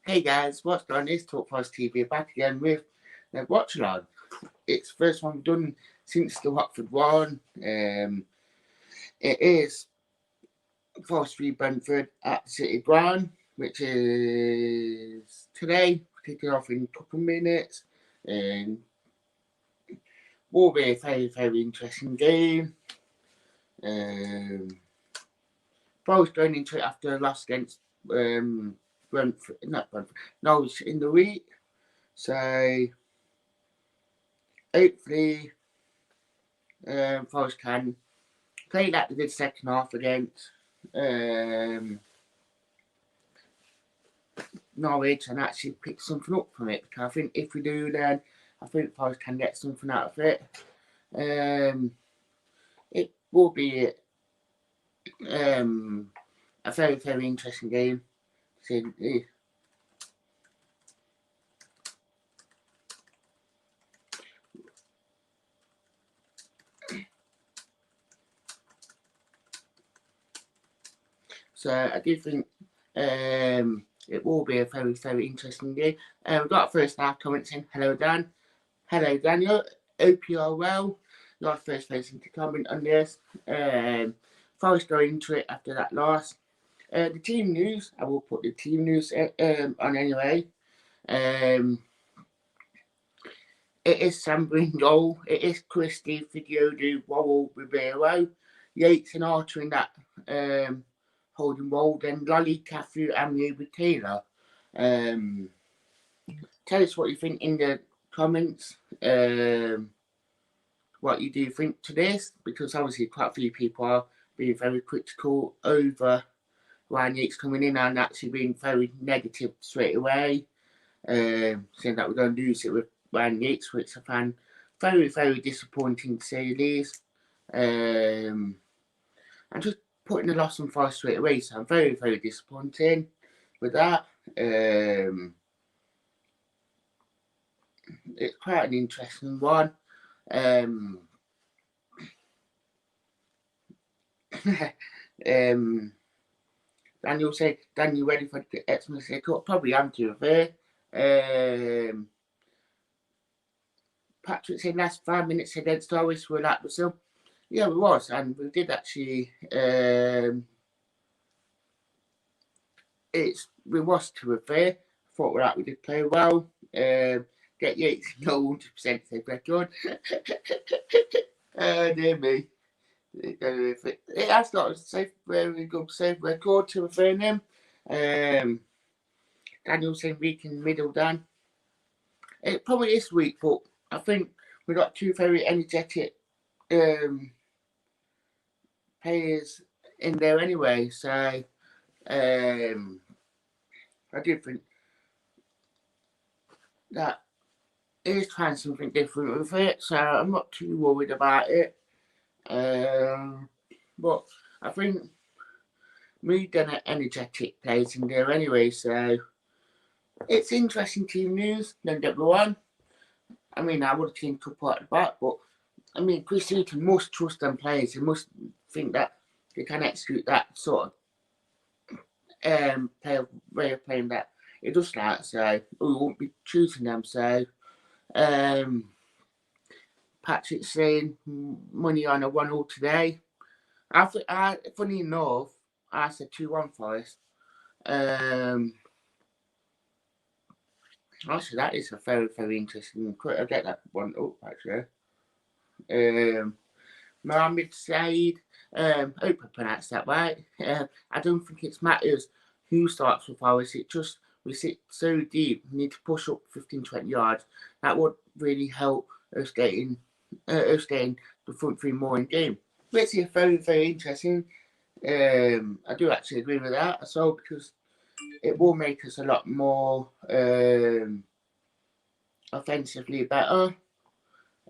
Hey guys, what's going on? It's Talk Forest TV back again with the watchalong. It's the first one we've done since the Watford one. It is Forest v Brentford at the City Ground, which is today. Kicking off in a couple of minutes. Will be a very interesting game. Forest going into it after a loss against Brentford, not Brentford, Norwich in the week. So hopefully Forest can play like they did second half against Norwich and actually pick something up from it. Because I think if we do, then I think Forest can get something out of it. It will be a very interesting game. So I do think it will be a very interesting game. We've got first half comments in. Hello Dan. Hello Daniel. Hope you are well. You're the first person to comment on this. Forest going into it after that loss. The team news, I will put the team news on anyway. It is Samba in goal. It is Christie, Fidiodu, Worrell, Ribeiro, Yates and Archer in that holding role. Then Lolly, Cafu and Ruby Taylor. Tell us what you think in the comments. What you do think to this, because obviously quite a few people are being very critical over Ryan Yates coming in and actually being very negative straight away, saying that we're going to lose it with Ryan Yates, which I find very disappointing to say the least. And just putting the loss on Forest straight away, so I'm very disappointed with that. It's quite an interesting one. Daniel said, Daniel ready for the Xmas Cup? Probably am to be fair. Patrick said last 5 minutes against Norwich were like Brazil. Yeah, we was, and we did actually. We was to be fair. Thought that we did play well. Get Yates no 100% safe record. Dear me. It has got a very good safe record to refer him. Daniel saying weak in the middle, Dan. It probably is weak, but I think we got two very energetic players in there anyway. So I do think that is trying something different with it. So I'm not too worried about it. But I think we've done an energetic players in there anyway. So it's interesting team news. Don't get me wrong. I mean, I would have seen a couple at the back, but I mean, Chris Eaton must trust them players. He must think that they can execute that sort of way of playing that it does that. So we won't be choosing them. So Patrick's saying money on a 1-0 today. Funny enough, I said 2-1 Forest. Actually, that is a very interesting. I'll get that one up actually. Mohamed Said, hope I pronounced that right. I don't think it matters who starts with Forest. It just, we sit so deep, we need to push up 15-20 yards. That would really help us getting the front three more in game. Which is very interesting. I do actually agree with that as well, because it will make us a lot more offensively better.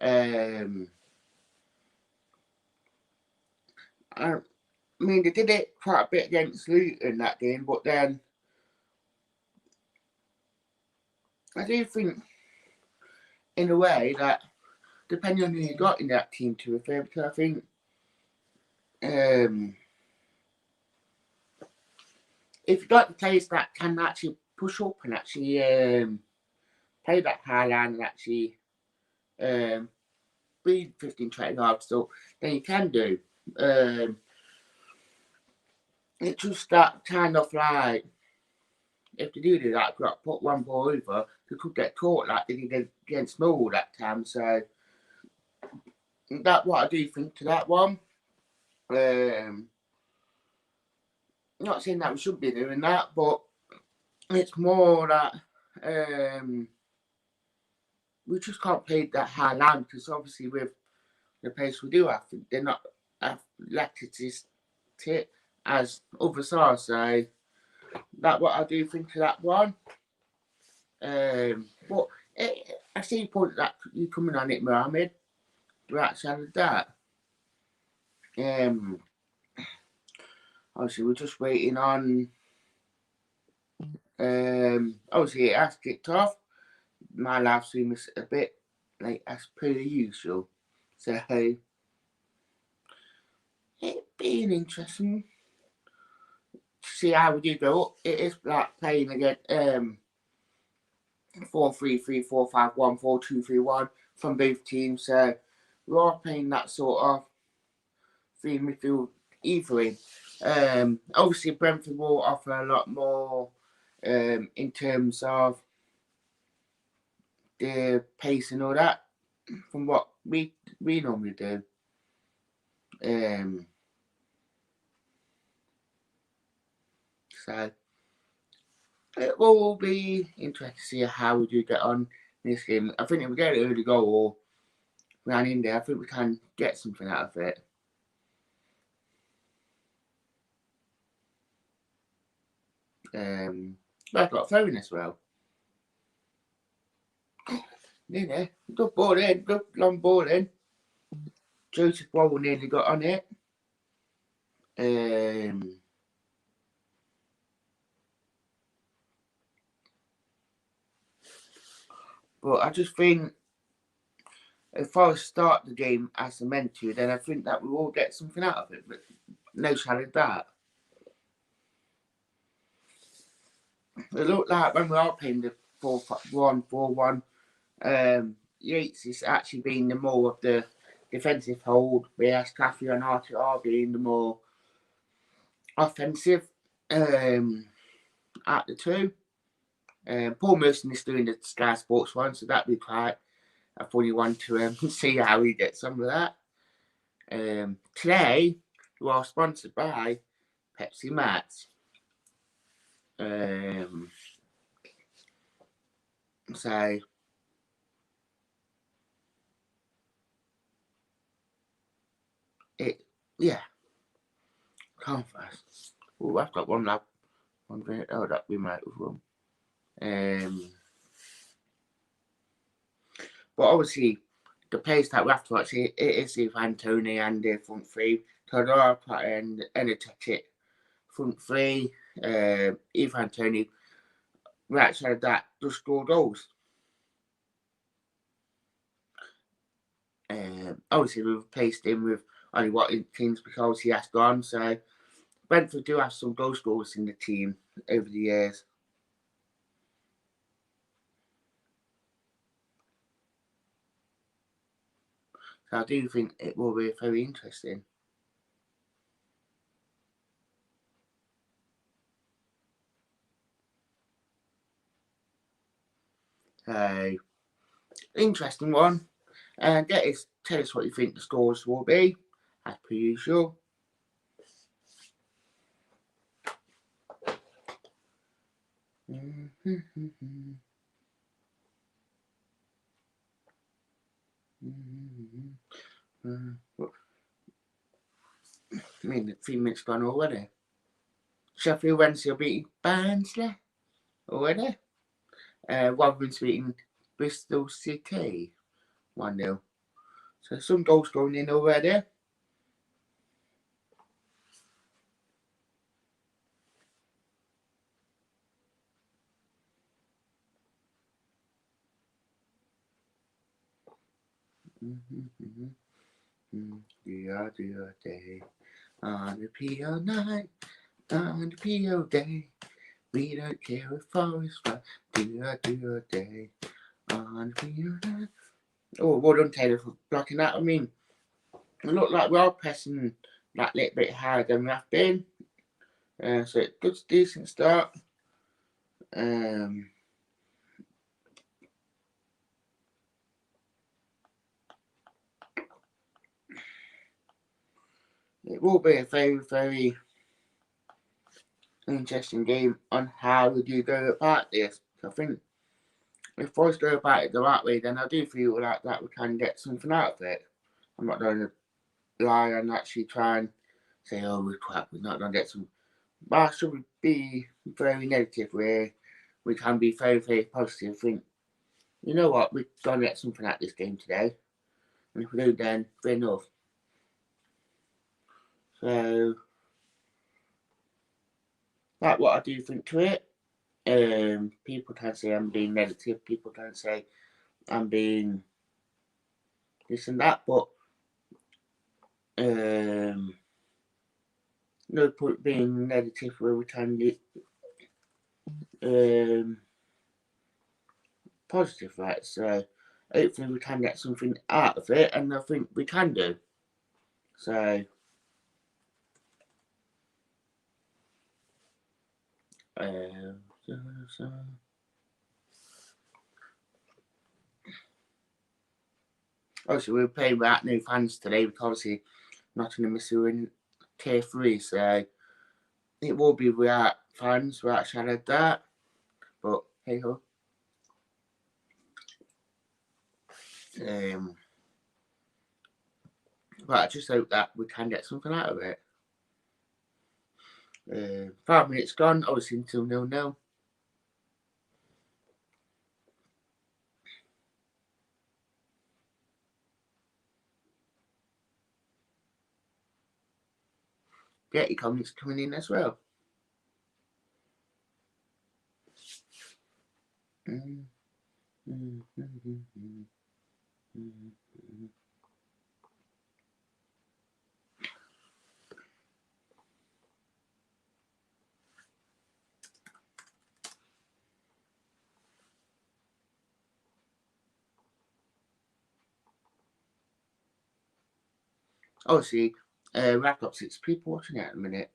I mean, they did it quite a bit against Luton that game, but then I do think, in a way, that depending on who you got in that team, to be fair, because I think if you got the players that can actually push up and actually play that high line and actually be 15-20 yards, so then you can do. It's just that kind of like, if they do that, put one ball over, they could get caught like they did against Millwall that time. So that's what I do think to that one. Not saying that we should be doing that, but it's more that we just can't play that high line because obviously with the pace we do have, they're not athletic as others are. So that's what I do think of that one. But I see you point that you coming on it, Mohammed. Right side of that. Obviously we're just waiting on. Obviously it has kicked off. My live stream is a bit like as per usual, so it being interesting to see how we do go up. It is like playing again 4-3-3, 4-5-1, 4-2-3-1 from both teams. So we are playing that sort of three midfield either way. Obviously Brentford will offer a lot more in terms of the pace and all that from what we normally do. So it will be interesting to see how we do get on this game. I think if we get an early goal or ran in there, I think we can get something out of it. I've got a phone as well. Nearly. Good ball in, good long ball in. Joseph Wall nearly got on it. But I just think if I start the game as I meant to, then I think that we will get something out of it. But no shadow of that. It looked like when we are playing the 4-1-4-1, Yates is actually being the more of the defensive hold, whereas Caffrey and Artie are being the more offensive at the two. Paul Merson is doing the Sky Sports one, so that'd be quite a funny one to see how he gets on with that. Today, we are sponsored by Pepsi Max. So yeah, can't fast. Oh, I've got one lap. Oh, that we might have won. But obviously, the pace that we have to watch it is if Anthony and the front three. Todor and energetic front three. If Anthony, right side of that, just score goals. Obviously, we've replaced him with only Watkins because he has gone. So Brentford do have some goal scorers in the team over the years. So I do think it will be very interesting. Interesting one. And tell us what you think the scores will be, as per usual. I mean, the 3 minutes gone already. Sheffield Wednesday beating Barnsley already. Wolverhampton beating Bristol City 1-0. So some goals going in already. The other day on the PO night, on the PO day, We don't care if forest fire, do a day on the. Oh, well done, Taylor, for blocking that. I mean, it looked like we are pressing that little bit harder than we have been. So good, decent start. It will be a very, very interesting game on how we do go about this. I think if boys go about it the right way, then I do feel like that we can get something out of it. I'm not going to lie and actually try and say, oh, we're crap, we're not going to get some. But I should be very negative where we can be very, very positive. Think, you know what, we're going to get something out of this game today. And if we do, then fair enough. So, that's what I do think to it. People can say I'm being negative, people can say I'm being this and that, but no point being negative where we can get positive, right? So hopefully we can get something out of it, and I think we can do. So obviously we're playing without new fans today because obviously Nottingham is in tier 3, so it will be without fans, without shadow of that. But hey ho. But I just hope that we can get something out of it. 5 minutes gone, obviously until 0-0. Get your comments coming in as well. Obviously, wrap up 6 people watching it at the minute.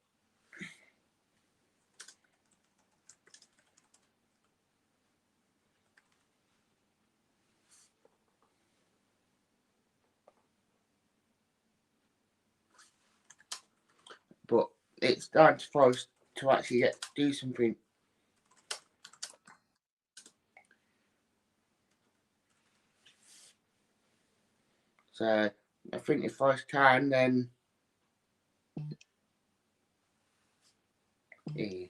But it's down to Forest to actually do something. So I think if Forest can, then yeah.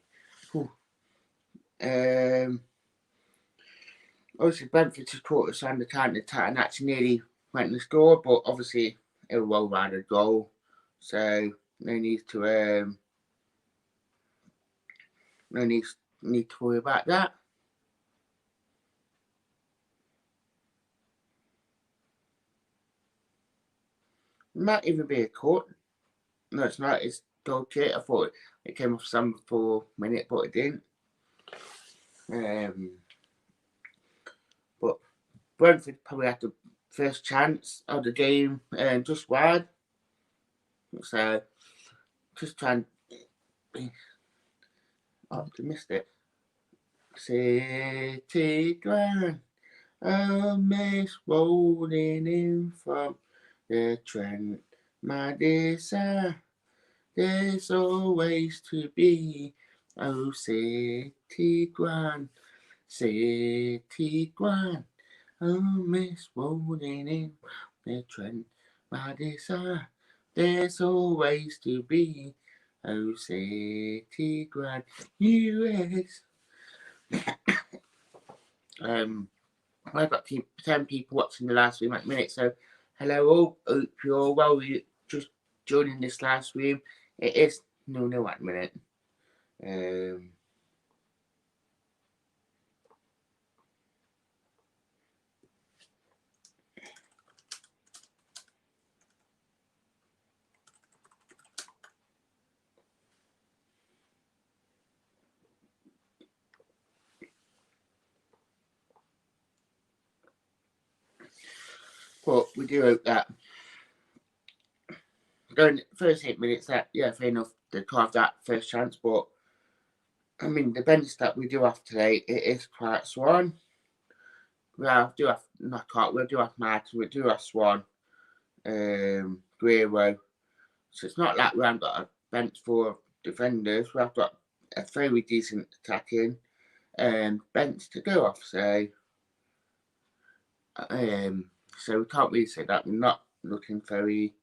Obviously Brentford just caught us on the counter attack and actually nearly went and scored, but obviously it was a well-rounded goal, so no need to worry about that. It might even be a cut. No, it's not. It's dog shit. I thought it came off some for a minute, but it didn't. But Brentford probably had the first chance of the game just wide. So just try and be optimistic. City ground, a mist rolling in from the Trent. My desire, there's always to be. Oh, city ground, city ground. Oh, mist rolling in the Trent. My desire, there's always to be. Oh, city ground, US. I've got 10 people watching the last stream at the minute, so hello all. Hope you're all well. We just joining this last stream. It is no at the minute. But we do hope that during the first 8 minutes that, yeah, fair enough, they could have that first chance. But, I mean, the bench that we do have today, it is quite Swan. We do have Knockout, we do have Martin, we do have Swan, Guerrero. So it's not like we haven't got a bench for defenders. We have got a very decent attacking bench to go off. So we can't really say that we're not looking very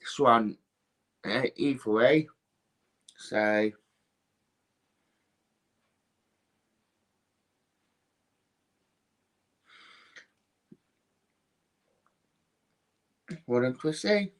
Swan either way. So what don't we say?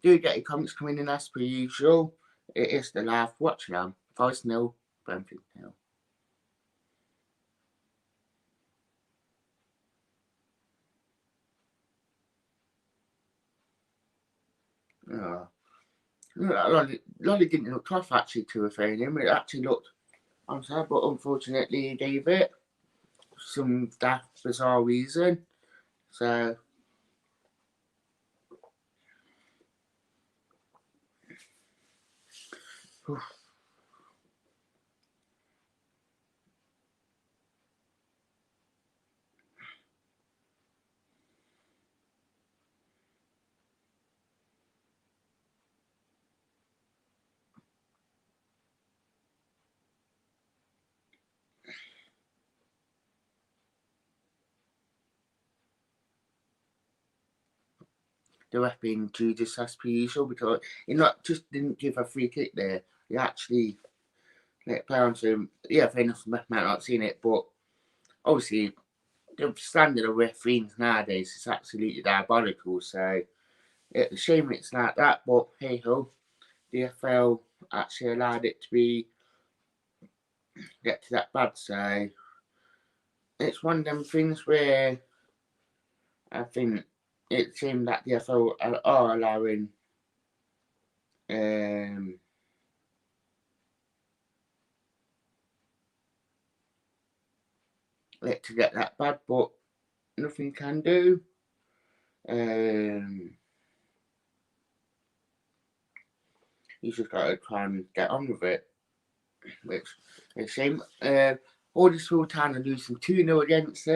Do get your comments coming in as per usual. It is the live watch along. 5-0, Brentford 0. Oh. Lolly didn't look tough actually to a training. It actually looked, I'm sorry, but unfortunately he gave it some daft bizarre reason. So the ref being Judas as per usual because he not just didn't give a free kick there. He actually let play on to him. Yeah, fair enough, the ref might not seen it, but obviously the standard of refereeing nowadays is absolutely diabolical. So it's a shame it's like that, but hey ho, the FL actually allowed it to get to that bad. So it's one of them things where I think it seemed that the FL are allowing it to get that bad, but nothing can do. You just got to try and get on with it, which is a shame. Huddersfield Town are losing 2-0 against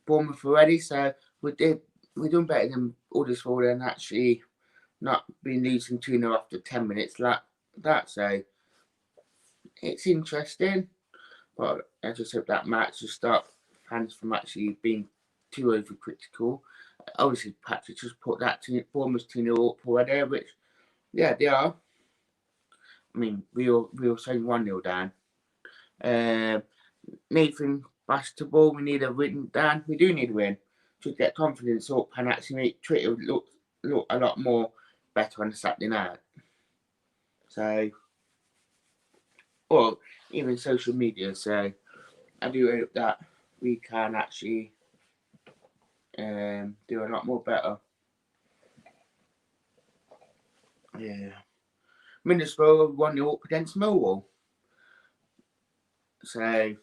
Bournemouth already, so we done better than Huddersfield and actually not been losing 2-0 after 10 minutes like that. So it's interesting, but I just hope that match will stop fans from actually being too overcritical. Obviously, Patrick just put that to Bournemouth 2-0 up already, which, yeah, they are. I mean, we were saying 1-0 down. Nathan bashed the ball. We need a win down. We do need a win to get confidence up and actually make Twitter look a lot more better on the Saturday night. So, or even social media. So, I do hope that we can actually do a lot more better. Yeah. Middlesbrough 1-0 up against Millwall. So,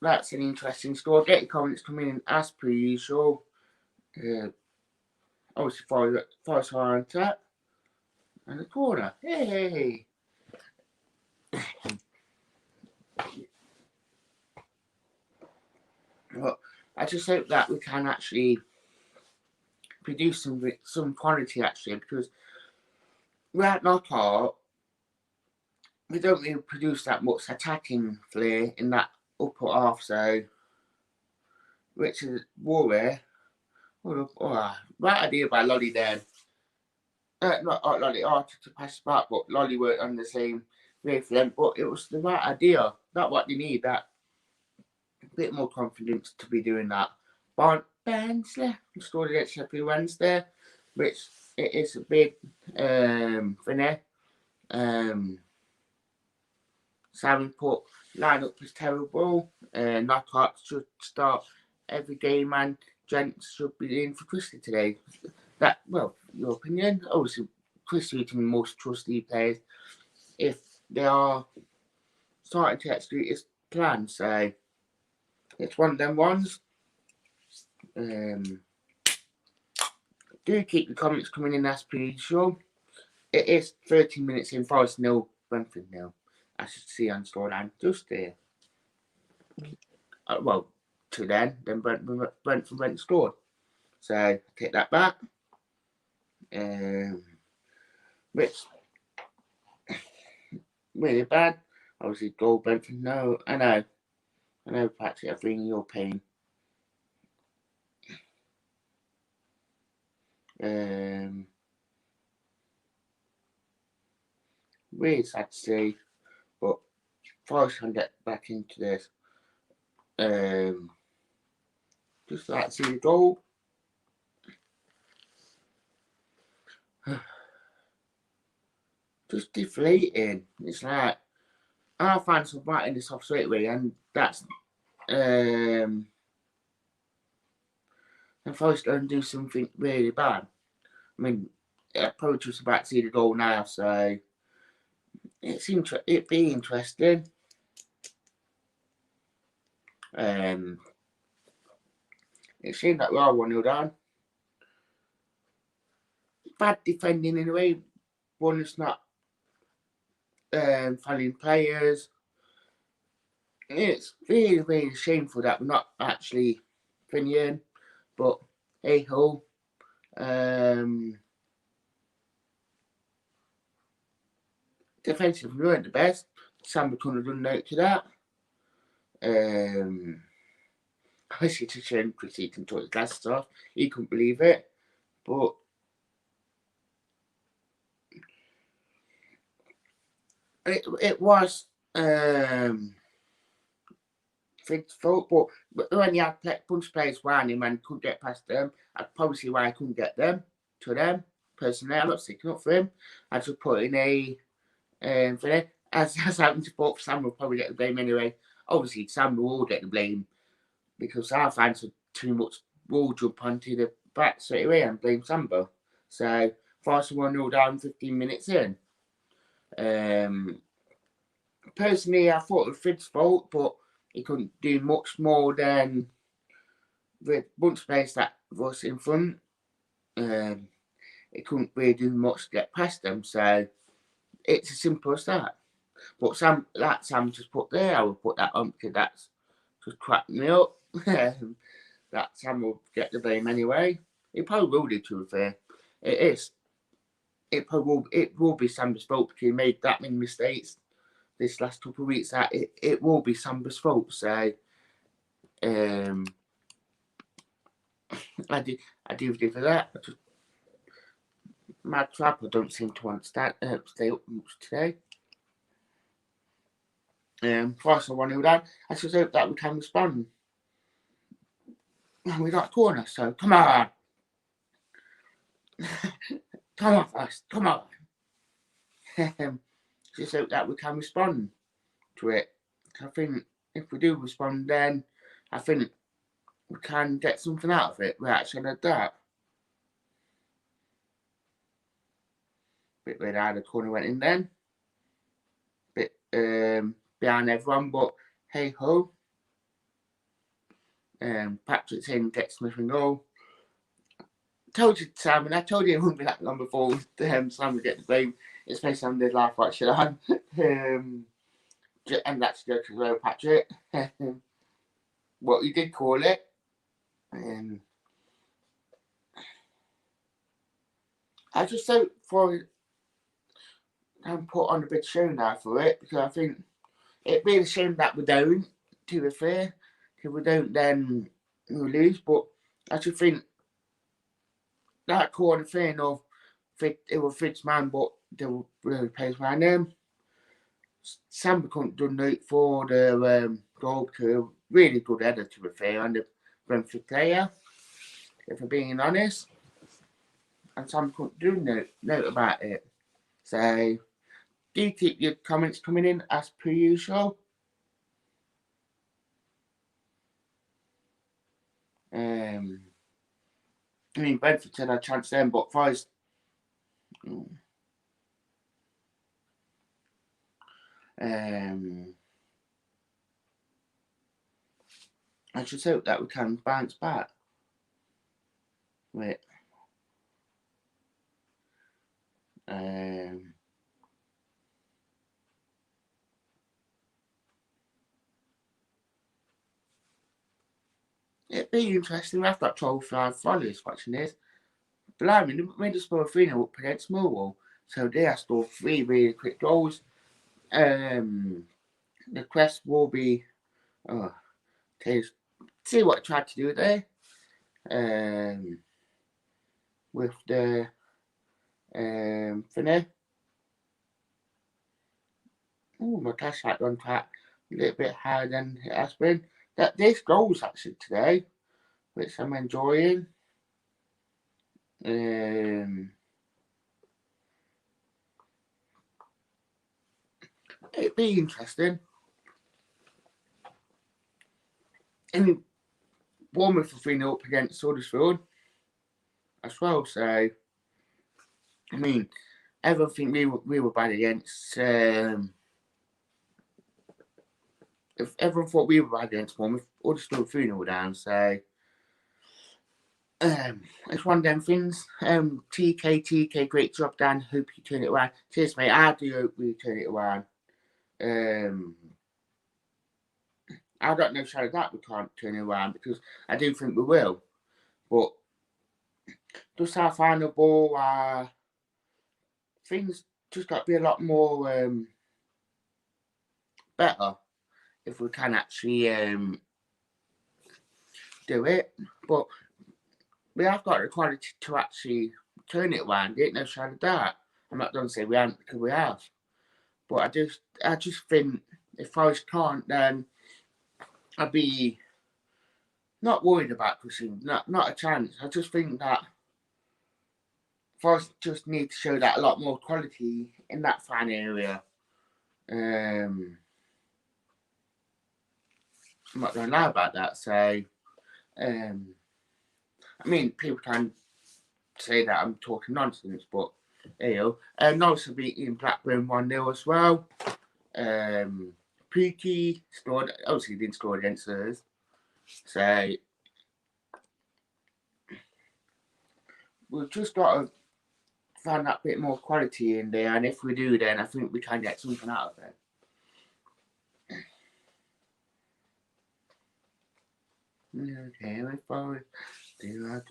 that's an interesting score. Get your comments coming in as per usual. Obviously, Forest are on top. And the corner. Hey! Well, I just hope that we can actually produce some quality actually because we're at Knockout. We don't really produce that much attacking flair in that upper half, so which is worry. Right idea by Lolly then. Not Lolly to pass back, but Lolly weren't on the same wavelength. But it was the right idea. That's what they need. That bit more confidence to be doing that. Barnsley scored against Sheffield Wednesday, which it is a big thing. Simon put lineup was terrible. Knockout should start every game and gents should be in for Christie today? Well, your opinion? Obviously, Christie is the most trusty players if they are starting to execute his plan. So it's one of them ones. Do keep the comments coming in as per usual. It is 13 minutes in, Forest 0, Brentford 0. I should see on scoreline just here. Well, to then Brentford went and scored. So take that back. Which really bad. Obviously, goal Brentford. No, I know, Patrick. I'm feeling your pain. Really sad to see, but Forest can get back into this. Just like to see the goal. Just deflating. It's like I'll find some right in this off straight away, and that's and Forest going to do something really bad. I mean, I'm probably just about to see the goal now, so it'd be interesting. It seems like we are 1-0 down. Bad defending in a way. One is not finding players. It's really, really shameful that we're not actually finishing, but hey ho. Defensively, we weren't the best. Sam couldn't have done note to that. I see to shame Chris Eaton took his glasses off. He couldn't believe it. But it was Fig's fault. But when you had punch players around him and couldn't get past them, I'd probably see why I couldn't get them to them. Personally, I'm not sticking up for him. I just put in a for them. As happened to both, Sam will probably get the blame anyway. Obviously, Sam will all get the blame because our fans are too much will jump onto the back straight away and blame Sambo. So, Forest 1-0 down 15 minutes in. Personally, I thought it was Frid's fault, but he couldn't do much more than the bunch of players that was in front. He couldn't really do much to get past them, so it's as simple as that. But Sam just put there, I would put that on because that's just cracking me up. That Sam will get the blame anyway. He probably will do, to be fair. It will be Sam's fault because he made that many mistakes this last couple of weeks. That it will be Sam's fault. So I do for that. My trapper don't seem to want to stay up much today. Forest are 1-0 down. I just hope that we can respond. And we got a corner, so come on. Come on, Forest, come on. Just hope that we can respond to it. I think if we do respond, then I think we can get something out of it. We actually had that. Bit where the corner went in then. Bit behind everyone, but hey ho. Patrick saying get Smith and goal. Told you, Sam, I told you it wouldn't be that long before Sam would get the blame, especially on the live watchalong. And that's joke as well, Patrick. What you did call it. I just hope for and put on a big show now for it because I think it'd be a shame that we don't, to be fair. If we don't, then we'll lose. But I just think that corner thing of it was Fitz man, but they were really players around him. Sam couldn't do note for the goal to really good header, to be fair, and the Brentford player, if I'm being honest. And Sam couldn't do note about it. So, do keep your comments coming in as per usual. I mean, Brentford had a chance then, but Forest. I just hope that we can bounce back. Wait. It'd be interesting. I've got 12 followers watching this. Blimey, Middlesbrough 3-0 up against Millwall. So they have scored 3 really quick goals. The quest will be. Oh, see what I tried to do there. With the finale. Oh, my cash out on track a little bit higher than it has been. There's goals actually today, which I'm enjoying. It'd be interesting. And Bournemouth for 3-0 up against Huddersfield as well. So, I mean, everyone think we were bad against. If everyone thought we were bad against Bournemouth, Huddersfield 3-0 down. So, it's one of them things. TK, great job, Dan. Hope you turn it around. Cheers, mate. I do hope we turn it around. I don't know how that we can't turn it around because I do think we will. But just our final ball, things just got to be a lot more better if we can actually do it. But we have got the quality to actually turn it around. Ain't no shadow of doubt. I'm not going to say we haven't because we have. But I just think if Forest can't, then I'd be not worried about pushing. Not a chance. I just think that Forest just need to show that a lot more quality in that fan area. I'm not going to lie about that. So, I mean, people can say that I'm talking nonsense, but there you go. Norwich have beaten Blackburn 1-0 as well. Pookie scored, obviously didn't score against us. So, we've just got to find that bit more quality in there, and if we do, then I think we can get something out of it. Okay, my forward. Do I.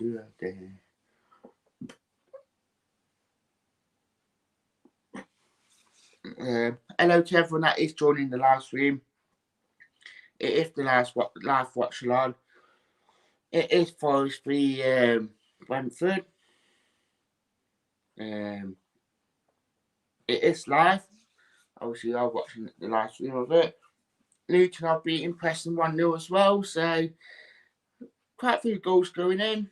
Hello to everyone that is joining the live stream. It is the live watch along. It is Forest v Brentford. It is live. Obviously, I'm watching the live stream of it. Luton have beaten Preston 1-0 as well, so quite a few goals going in.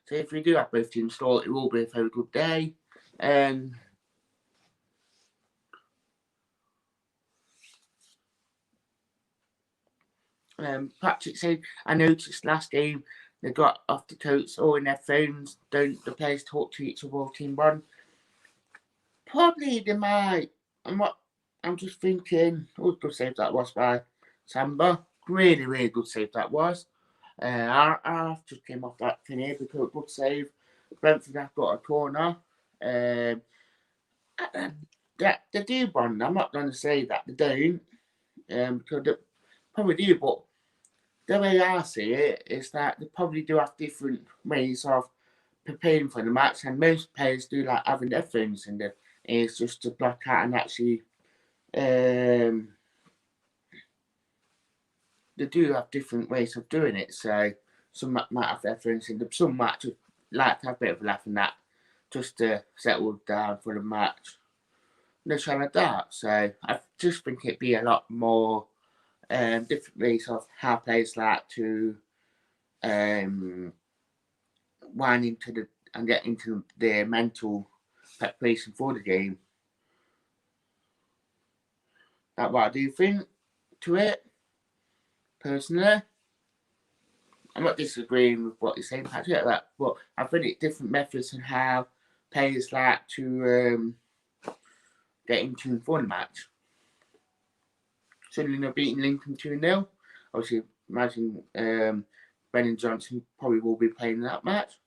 So if we do have both teams score, it will be a very good day. Patrick said, I noticed last game they got off the coats all in their phones. Don't the players talk to each other while team run? Probably they might. I'm just thinking, good save that was by Samba. Really, really good save that was. I just came off that thing here because good save. Brentford have got a corner. They do run. I'm not going to say that they don't. Because they probably do, but the way I see it is that they probably do have different ways of preparing for the match, and most players do like having their phones in their ears just to block out and actually. They do have different ways of doing it, so some might have their phones in them, some might just like to have a bit of a laugh and that just to settle down for the match. No shall of that. So I just think it'd be a lot more different ways of how players like to wind into and get into their mental preparation for the game. That's what I do think to it, personally. I'm not disagreeing with what you're saying, Patrick, that, but I think it's different methods and how players like to get into and for the match. Suddenly they're beating Lincoln 2-0. Obviously, imagine Brennan Johnson probably will be playing that match.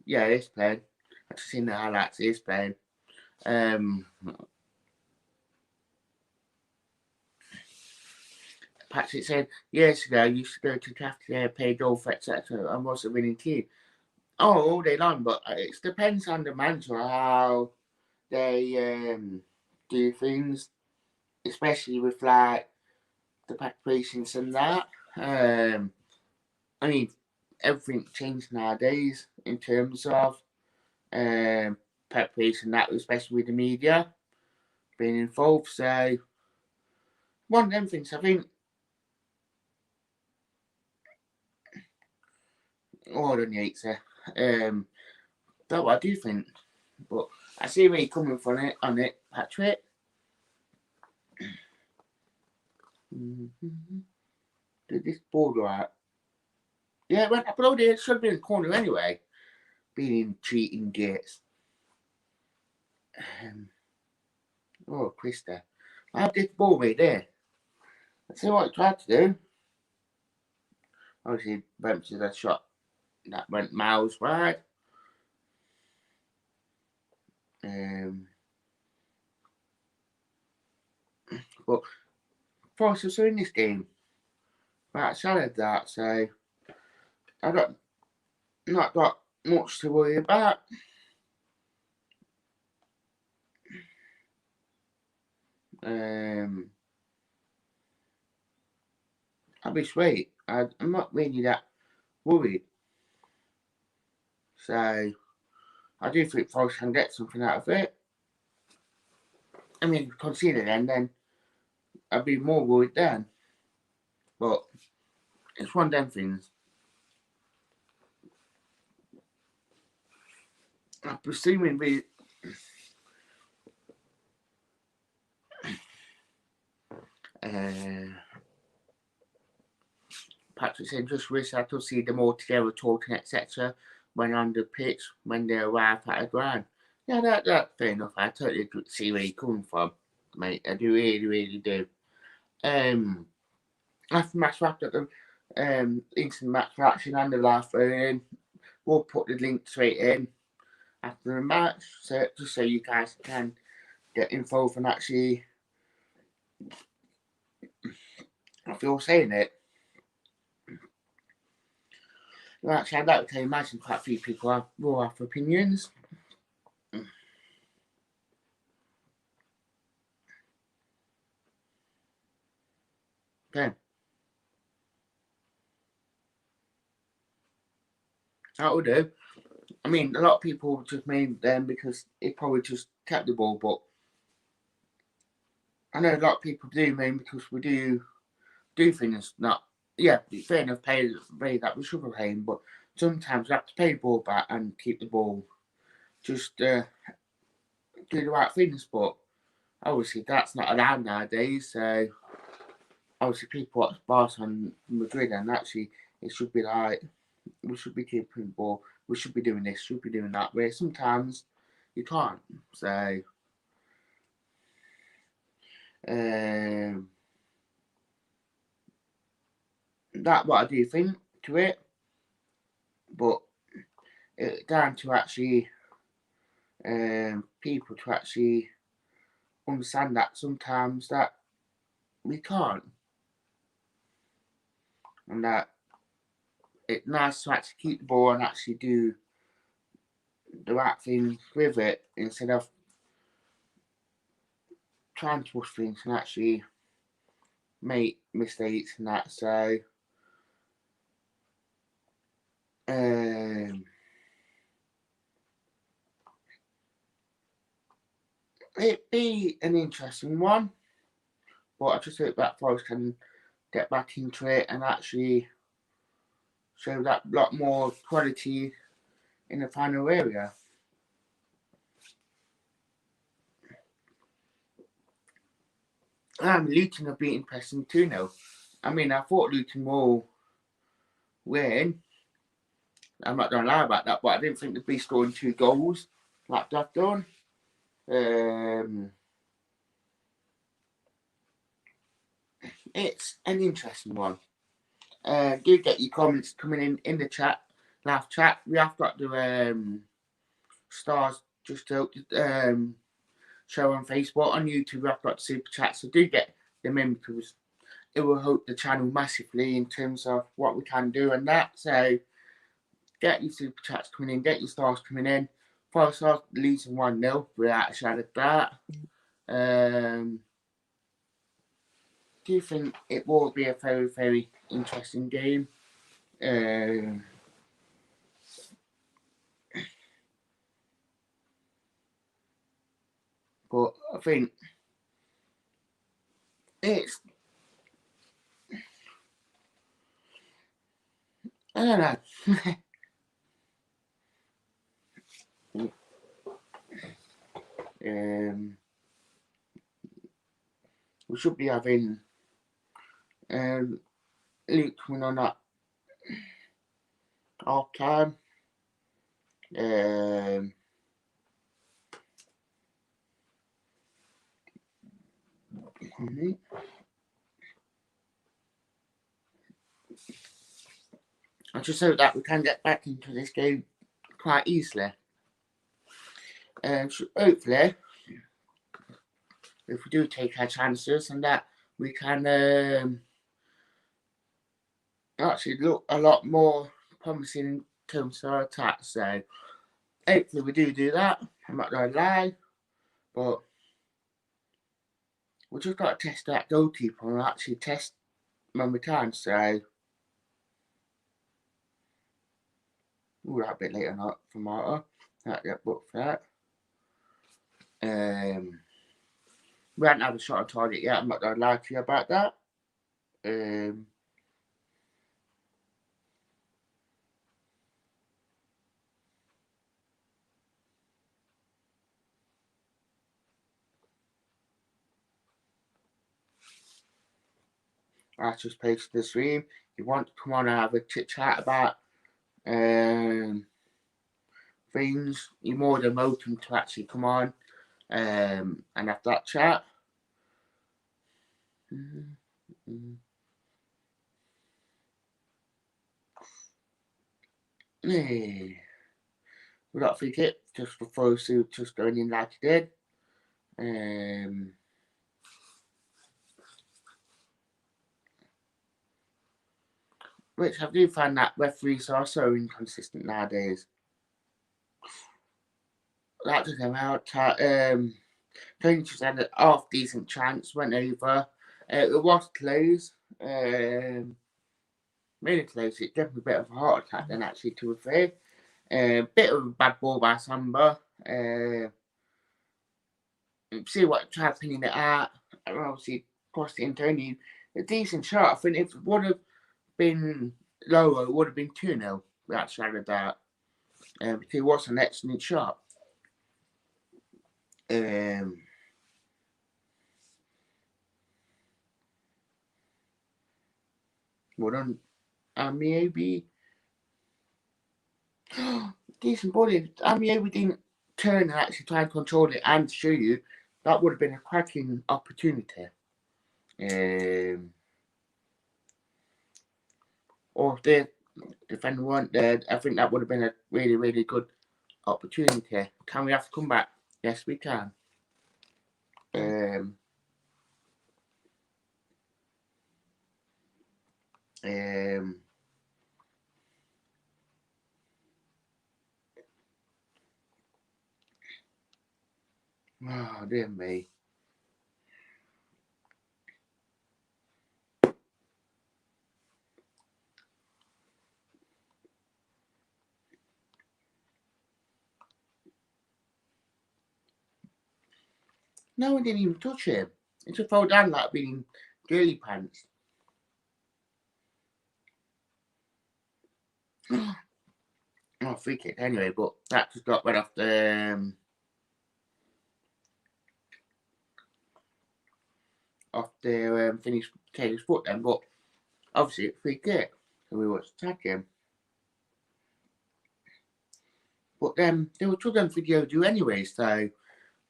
Yeah, he's playing. I've just seen the highlights. He's playing. Patrick said years ago, I used to go to cafeteria, play golf, etc. and was a winning team. Oh, all day long, but it depends on the manager how they do things, especially with like the preparations and that. I mean, everything changed nowadays in terms of preparation, that especially with the media being involved. So one of them things, I think. More than Yates, that's what I do think. But I see where you're coming from on it, Patrick. Did this ball go out? Yeah, it went uploaded. It should have been in the corner anyway. Being cheating Gates. Oh, Krista. How did the ball right there? I see what I tried to do. Obviously, Brentford a shot that went miles wide. But Forest are in this game. Outside of that, so I got not got much to worry about. I'll be straight. I'm not really that worried. So I do think Forest can get something out of it. I mean, concede it then I'd be more worried then. But it's one of them things. I'm presuming we. Patrick said, just wish I could see them all together talking, etc. when on the pitch when they arrive at a ground. Yeah, that's fair enough. I totally see where you're coming from, mate. I do really do. After match wrapped up, instant match reaction and the live phone, we'll put the link straight in after the match, so just so you guys can get involved and actually, I feel saying it. Well, actually, I'd like to imagine quite a few people will have opinions. Okay. That will do. I mean, a lot of people just made them because it probably just kept the ball, but I know a lot of people do mean because we do things not. Yeah, fair enough, pay that we should be paying, but sometimes we have to pay the ball back and keep the ball. Just do the right things, but obviously that's not allowed nowadays. So obviously people watch Barca and Madrid, and actually it should be like we should be keeping the ball, we should be doing this, should be doing that. Where sometimes you can't. So that's what I do think to it, but it's down to actually people to actually understand that sometimes that we can't, and that it's nice to actually keep the ball and actually do the right thing with it instead of trying to push things and actually make mistakes and that. So it'd be an interesting one, but I just hope that Forest can get back into it and actually show that lot more quality in the final area. Luton have beaten Preston 2-0. I mean, I thought Luton will win. I'm not going to lie about that, but I didn't think they'd be scoring 2 goals like they've done. It's an interesting one. Do get your comments coming in the chat, live chat. We have got the stars just to show on Facebook. On YouTube, we have got super chat, so do get them in because it will help the channel massively in terms of what we can do and that. So get your super chats coming in, get your stars coming in. 5 stars losing 1-0 without a shadow of doubt. Do you think it will be a very, very interesting game? But I think it's, I don't know. We should be having Luke coming on at half time. I just hope that we can get back into this game quite easily. So hopefully, if we do take our chances and that, we can actually look a lot more promising in terms of our attack. So hopefully we do that. I'm not going to lie, but we just got to test that goalkeeper and actually test when we can. So that a bit later not for Marta. Not get booked for that. We haven't had a shot on target yet. I'm not going to lie to you about that. I just posted the stream. If you want to come on and have a chit chat about things, you're more than welcome to actually come on and have that chat. We got a free kick just before Sue just going in like he did. Which I do find that referees are so inconsistent nowadays. That doesn't amount to Tony just had a half decent chance, went over. It was close. Really close. It gave me a bit of a heart attack then actually to a fair. Bit of a bad ball by Samba. See what tried pinning it out. And obviously crossed it into Tony. A decent shot. I think if it would have been lower, it would have been 2-0 without shadow of doubt. Because it was an excellent shot. Well done, Amiobi. Decent body. Amiobi didn't turn and actually try and control it and show you. That would have been a cracking opportunity. Or if the defender weren't there, I think that would have been a really, really good opportunity. Can we have to come back? Yes, we can. Oh, dear me. No one didn't even touch him. It just fell down like being girly pants. Oh, free kick anyway, but that just got rid of the off their finished Taylor's foot then, but obviously it's free kick, so we watched the him. But then they were tugging for the OU anyway, so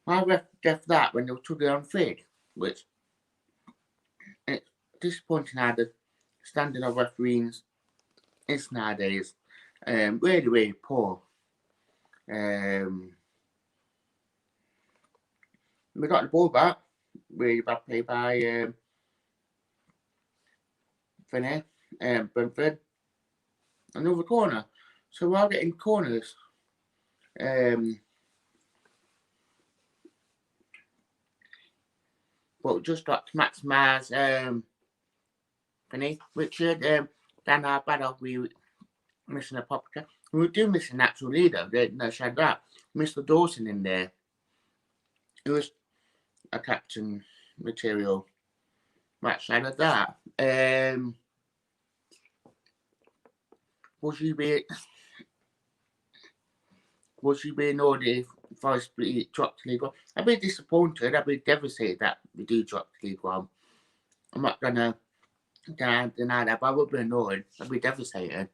I ref that when they were tugging on Fig, which it's disappointing how the standard of refereeing is nowadays. Really, really poor. We got the ball back. Really bad play by Finney, Brentford. Another corner. So we're getting corners. But just got to maximise Finney, Richard, Dan Arbadov, we missing a proper. We do miss a natural leader. No shadow that. Mr. Dawson in there. He was a captain material. Right side of that. Was you being ordered if I split drop to League One? I'd be disappointed. I'd be devastated that we do drop to League One. I'm not gonna deny that, but I would be annoyed. I'd be devastated.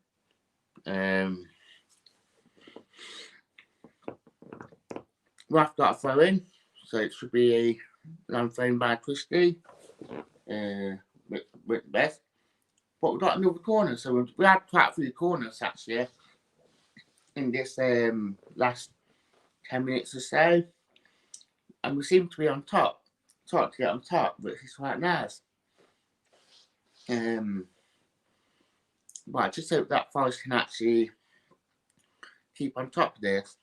Raf got a throw in, so it should be a long thrown by Twisty. With the best. But we got another corner, so we had quite a few corners actually in this last 10 minutes or so, and we seem to be on top. To get on top, which is quite nice. But I just hope that Forest can actually keep on top of this.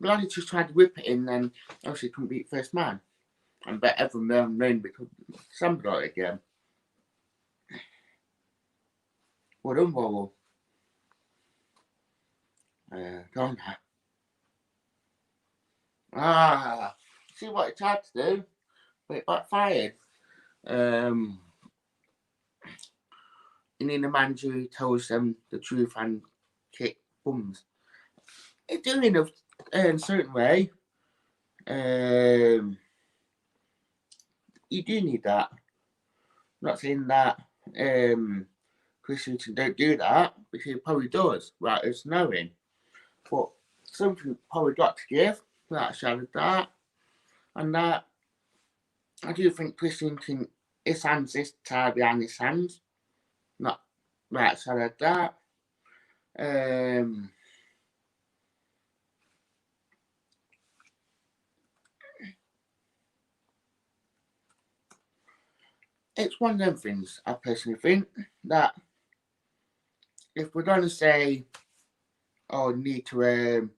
Bloody just tried to whip it in, and obviously couldn't beat first man. And bet everyone known because somebody got it again. Well done, Wobble. Go on now. See what it tried to do, but it backfired. You need a manager who tells them the truth and kick bums. It's doing in a certain way. You do need that. I'm not saying that Chris Hughton don't do that, because he probably does, right? It's knowing. But something probably got to give, that shadowed that. And that, I do think Chris Hughton, his hands is tied behind his hands. Not right side of that. It's one of them things, I personally think, that if we're going to say, oh, need to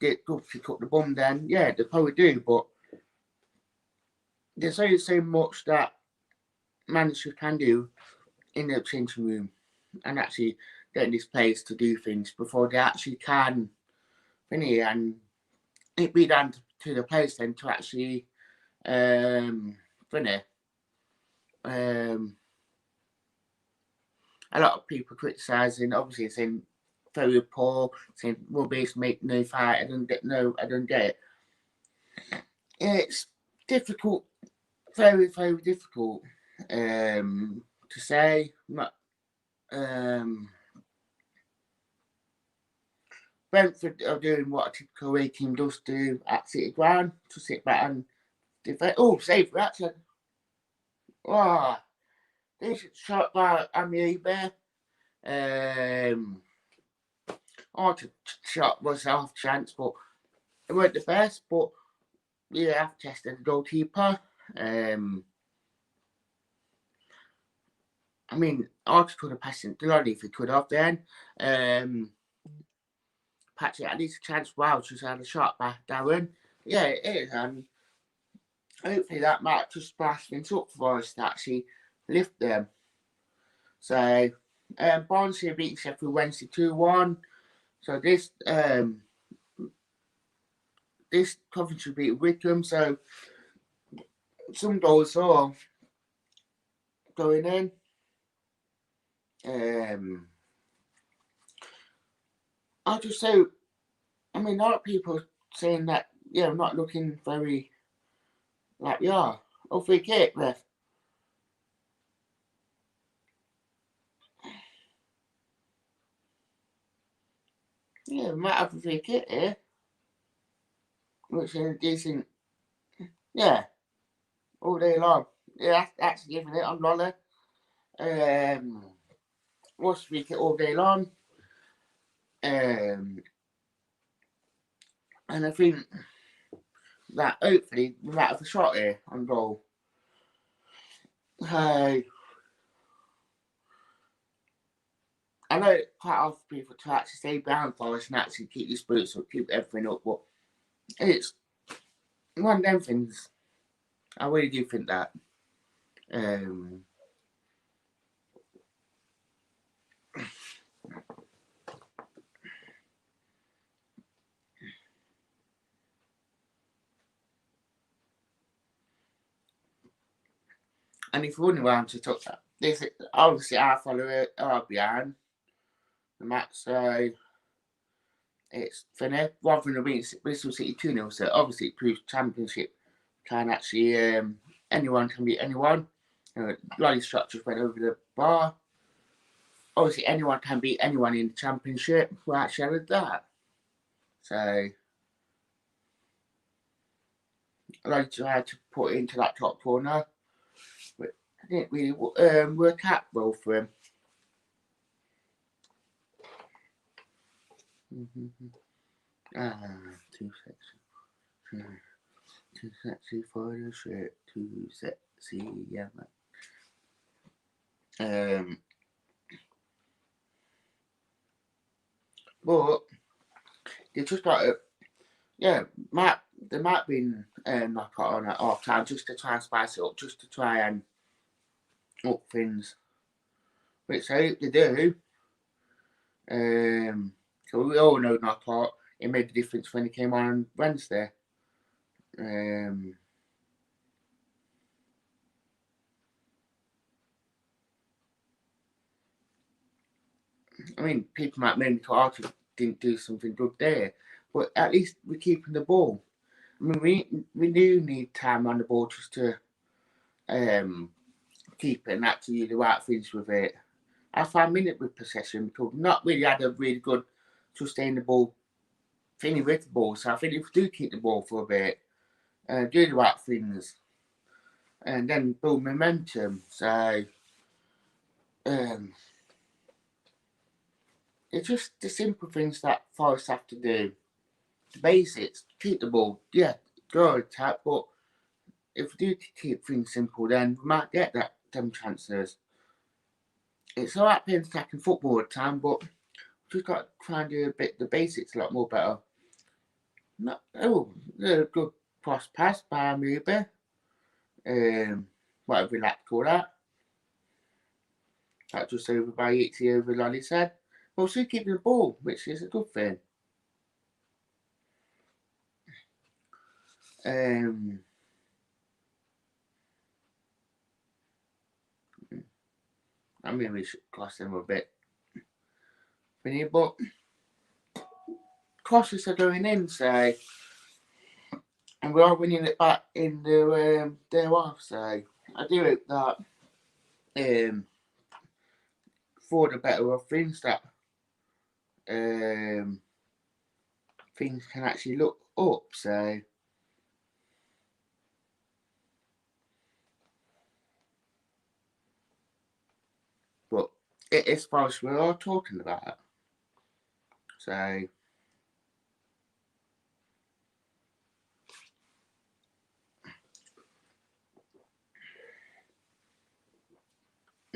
get good to cut the bum, then yeah, they probably do, but there's only so much that managers can do in the changing room and actually getting this place to do things before they actually can finish, and it'd be down to the players then to actually finish. A lot of people criticising, obviously saying very poor, saying rubbish, make no fight. I don't get it. It's difficult, very, very difficult to say. Brentford are doing what a typical away team does do at City Ground, to sit back and defend. Oh, save actually. Oh, this shot by Amiibe. Shot was half chance, but it weren't the best. But yeah, I've tested the goalkeeper. I mean, Archer could have passed it to if he could have then. Patrick at least a chance. Wow, just had a shot by Darren. Yeah, it is, and hopefully that might just splash things up for us to actually lift them. So, Barnsley beat Sheffield Wednesday 2-1. So this Coventry beat Wickham. So some goals are going in. I just hope. I mean, a lot of people saying that yeah, we're not looking very like we are. Oh, free kick, ref. Yeah, we might have a free kick here, which is a decent. Yeah, all day long. Yeah, that's giving it on Lola. What's free kick all day long? And I think that hopefully we might have a shot here on goal. I know quite often people to actually stay behind Forest and actually keep your spirits up, keep everything up, but it's one of them things. I really do think that. And if you're wondering why I'm to talk that, this obviously I follow it behind the match, so it's funny. Rather than being Bristol City 2-0, so obviously it proves championship can actually anyone can beat anyone. Lolly structures went over the bar. Obviously anyone can beat anyone in the championship. We actually added that. So I like to try to put it into that top corner. But I didn't really work out well for him. Too sexy. Too sexy for the shirt. Too sexy, yeah, man. But they just got to, yeah, there might be knock on at half time just to try and spice it up, just to try and up things, which I hope they do. So we all know knockout. It made a difference when he came on Wednesday. I mean, people might mean Arthur didn't do something good there, but at least we're keeping the ball. I mean, we do need time on the ball just to keep it and actually do the right things with it. I 5 minutes with possession because we've not really had a really good sustainable thing with the ball. So I think if we do keep the ball for a bit, do the right things, and then build momentum. So it's just the simple things that Forest have to do. The basics, keep the ball, yeah, go attack, but if we do keep things simple, then we might get them chances. It's alright playing attacking football at the time, but we've got to try and do the basics a lot more better. A good cross pass by Amoeba. Whatever we like to call that. That just over by Itzy over Lolly said. Also keeping the ball, which is a good thing. I mean, we should cost them a bit. But crosses are going in, so, and we are winning it back in the day off. So I do hope that for the better of things that things can actually look up. So. But it is Forest we're all talking about. So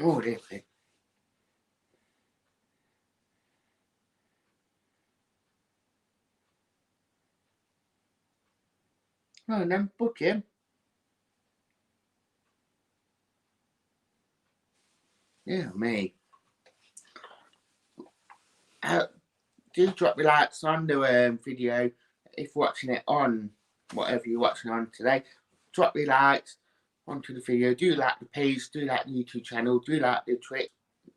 oh dear. Oh, and then book him. Yeah, me. Do drop your likes on the video if you're watching it on whatever you're watching on today. Drop your likes onto the video. Do like the page, do like the YouTube channel, do like the Twitch,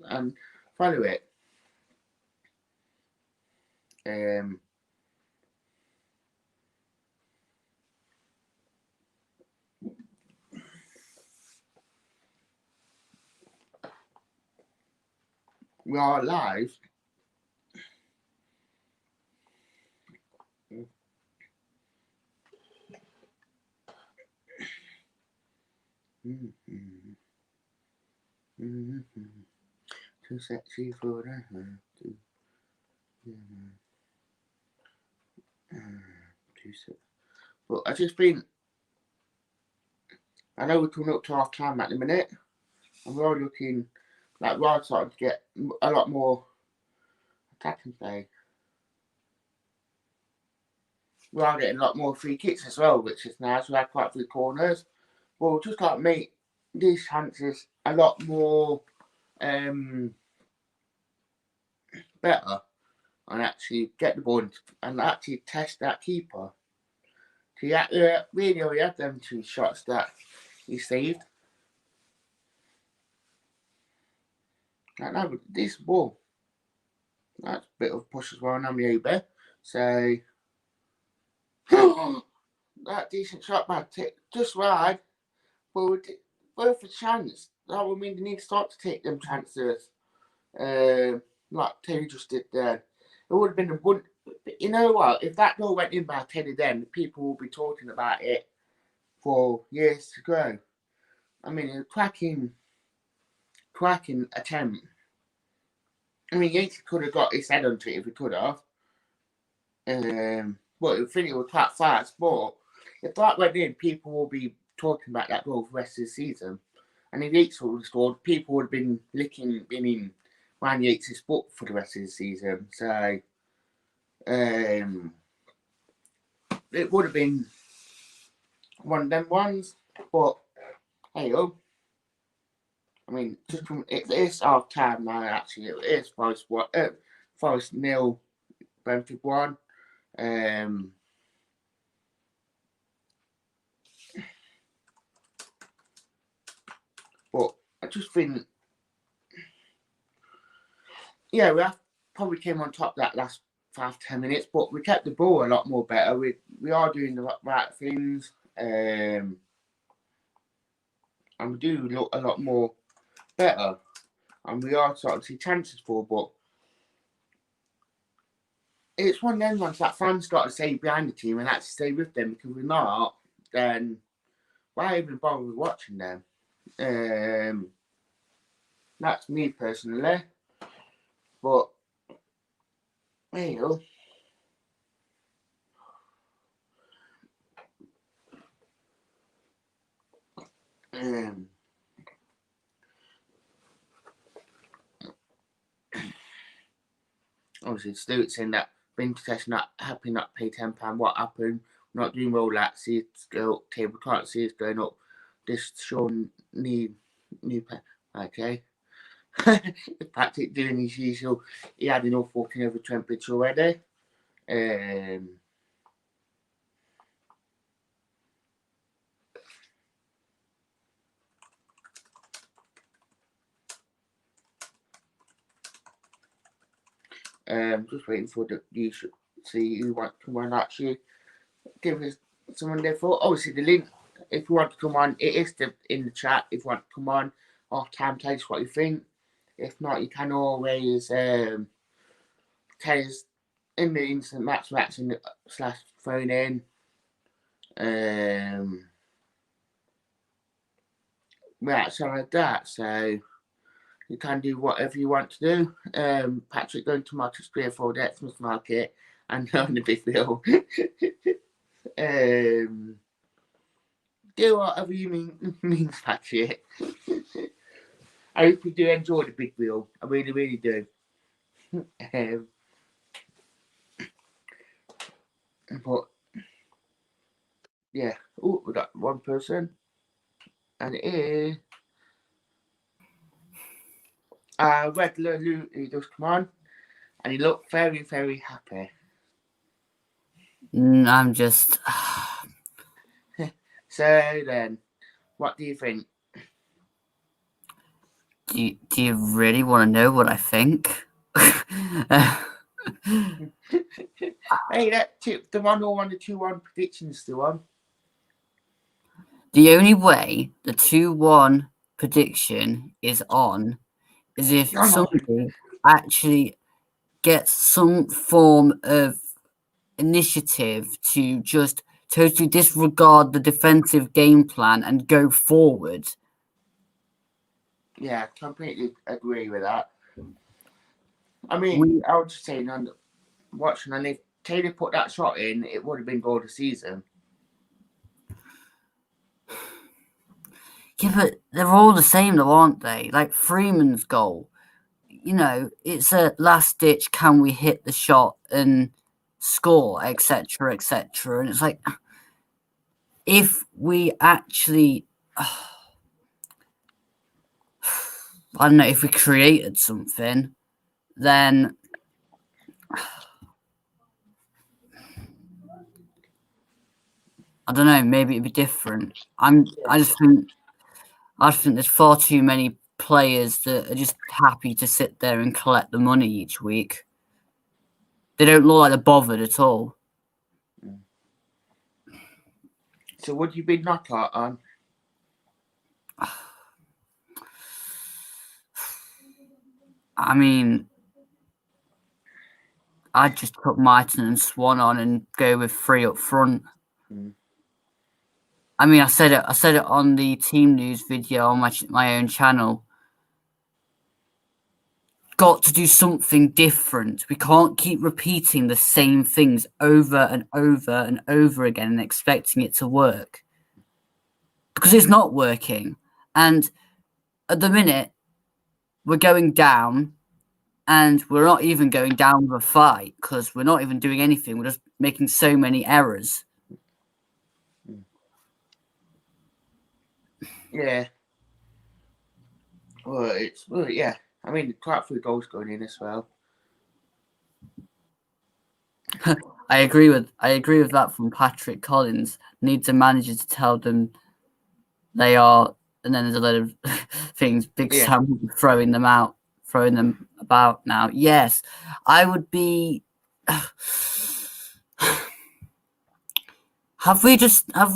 and follow it. we are live. Too sexy for that. Too sexy. But I just think, I know we're coming up to half time at the minute, and we're all looking like we're starting to get a lot more attacking play. We are getting a lot more free kicks as well, which is nice. We had quite a few corners. But we've just got to make these chances a lot more better and actually get the ball and actually test that keeper. He really only had them 2 shots that he saved. Like, no, this ball, that's a bit of push as well, and I'm Uber. So, that decent shot, man, just right. But worth a chance. That would mean they need to start to take them chances. Like Terry just did then. It would have been a good. You know what? If that goal went in by Teddy, then people will be talking about it for years to go. I mean, a cracking attempt. I mean, Yates could have got his head onto it if he could have. But I think it was quite fast. But if that went in, people will be talking about that goal for the rest of the season. And if Yates would have scored, people would have been licking in Ryan Yates' foot for the rest of the season. So it would have been one of them ones. But hey, oh, I mean, it is half time now. Actually, it is Forest 0, Brentford 1. But I just think, yeah, we probably came on top that last 5-10 minutes, but we kept the ball a lot more better. We are doing the right things, and we do look a lot more better, and we are starting to see chances for. But it's one of them ones that fans got to stay behind the team and actually stay with them, because if we're not, then why even bother watching them? That's me personally. But there you go. Obviously, Stuart saying that been to test not happy, not pay £10. What happened? Not doing well. That see it go table, can't see it's going up. This Sean new okay. Patrick doing his usual. He had enough walking over temperature already. Just waiting for you should see who want to come on. Actually, give us someone there for. Obviously, the link. If you want to come on, it is in the chat. If you want to come on, off time, tell us what you think. If not, you can always tell us in the instant match / phone in. Right, so like that. So you can do whatever you want to do. Patrick going to Marcus 3 or 4 Xmas Market and on the big wheel. Do whatever you means, Patrick. I hope you do enjoy the big wheel. I really, really do. But yeah, oh, we got one person, and it is regular Lou. He does come on, and he looked very, very happy. I'm just. So then, what do you think? Do you really want to know what I think? Hey, the 1-1 and 2-1 predictions the one. The only way the 2-1 prediction is on is if somebody actually get some form of initiative to just totally disregard the defensive game plan and go forward. Yeah, completely agree with that. I mean, I was just saying, on watching, and if Taylor put that shot in, it would have been goal of the season. Yeah, but they're all the same, though, aren't they? Like Freeman's goal, it's a last ditch. Can we hit the shot and score, etc., etc.? And it's like, if we actually, I don't know, if we created something, then I don't know, maybe it'd be different. I just think there's far too many players that are just happy to sit there and collect the money each week. They don't look like they're bothered at all. So would you be knockout on? I mean, I'd just put Mighton and Swan on and go with 3 up front. I mean, I said it on the team news video on my own channel. Got to do something different. We can't keep repeating the same things over and over and over again and expecting it to work, because it's not working. And at the minute, we're going down, and we're not even going down with a fight because we're not even doing anything. We're just making so many errors. Yeah. Well, yeah. I mean, quite a few goals going in as well. I agree with that from Patrick Collins. Needs a manager to tell them they are, and then there's a lot of things. Big Sam throwing them about now. Yes, I would be. Have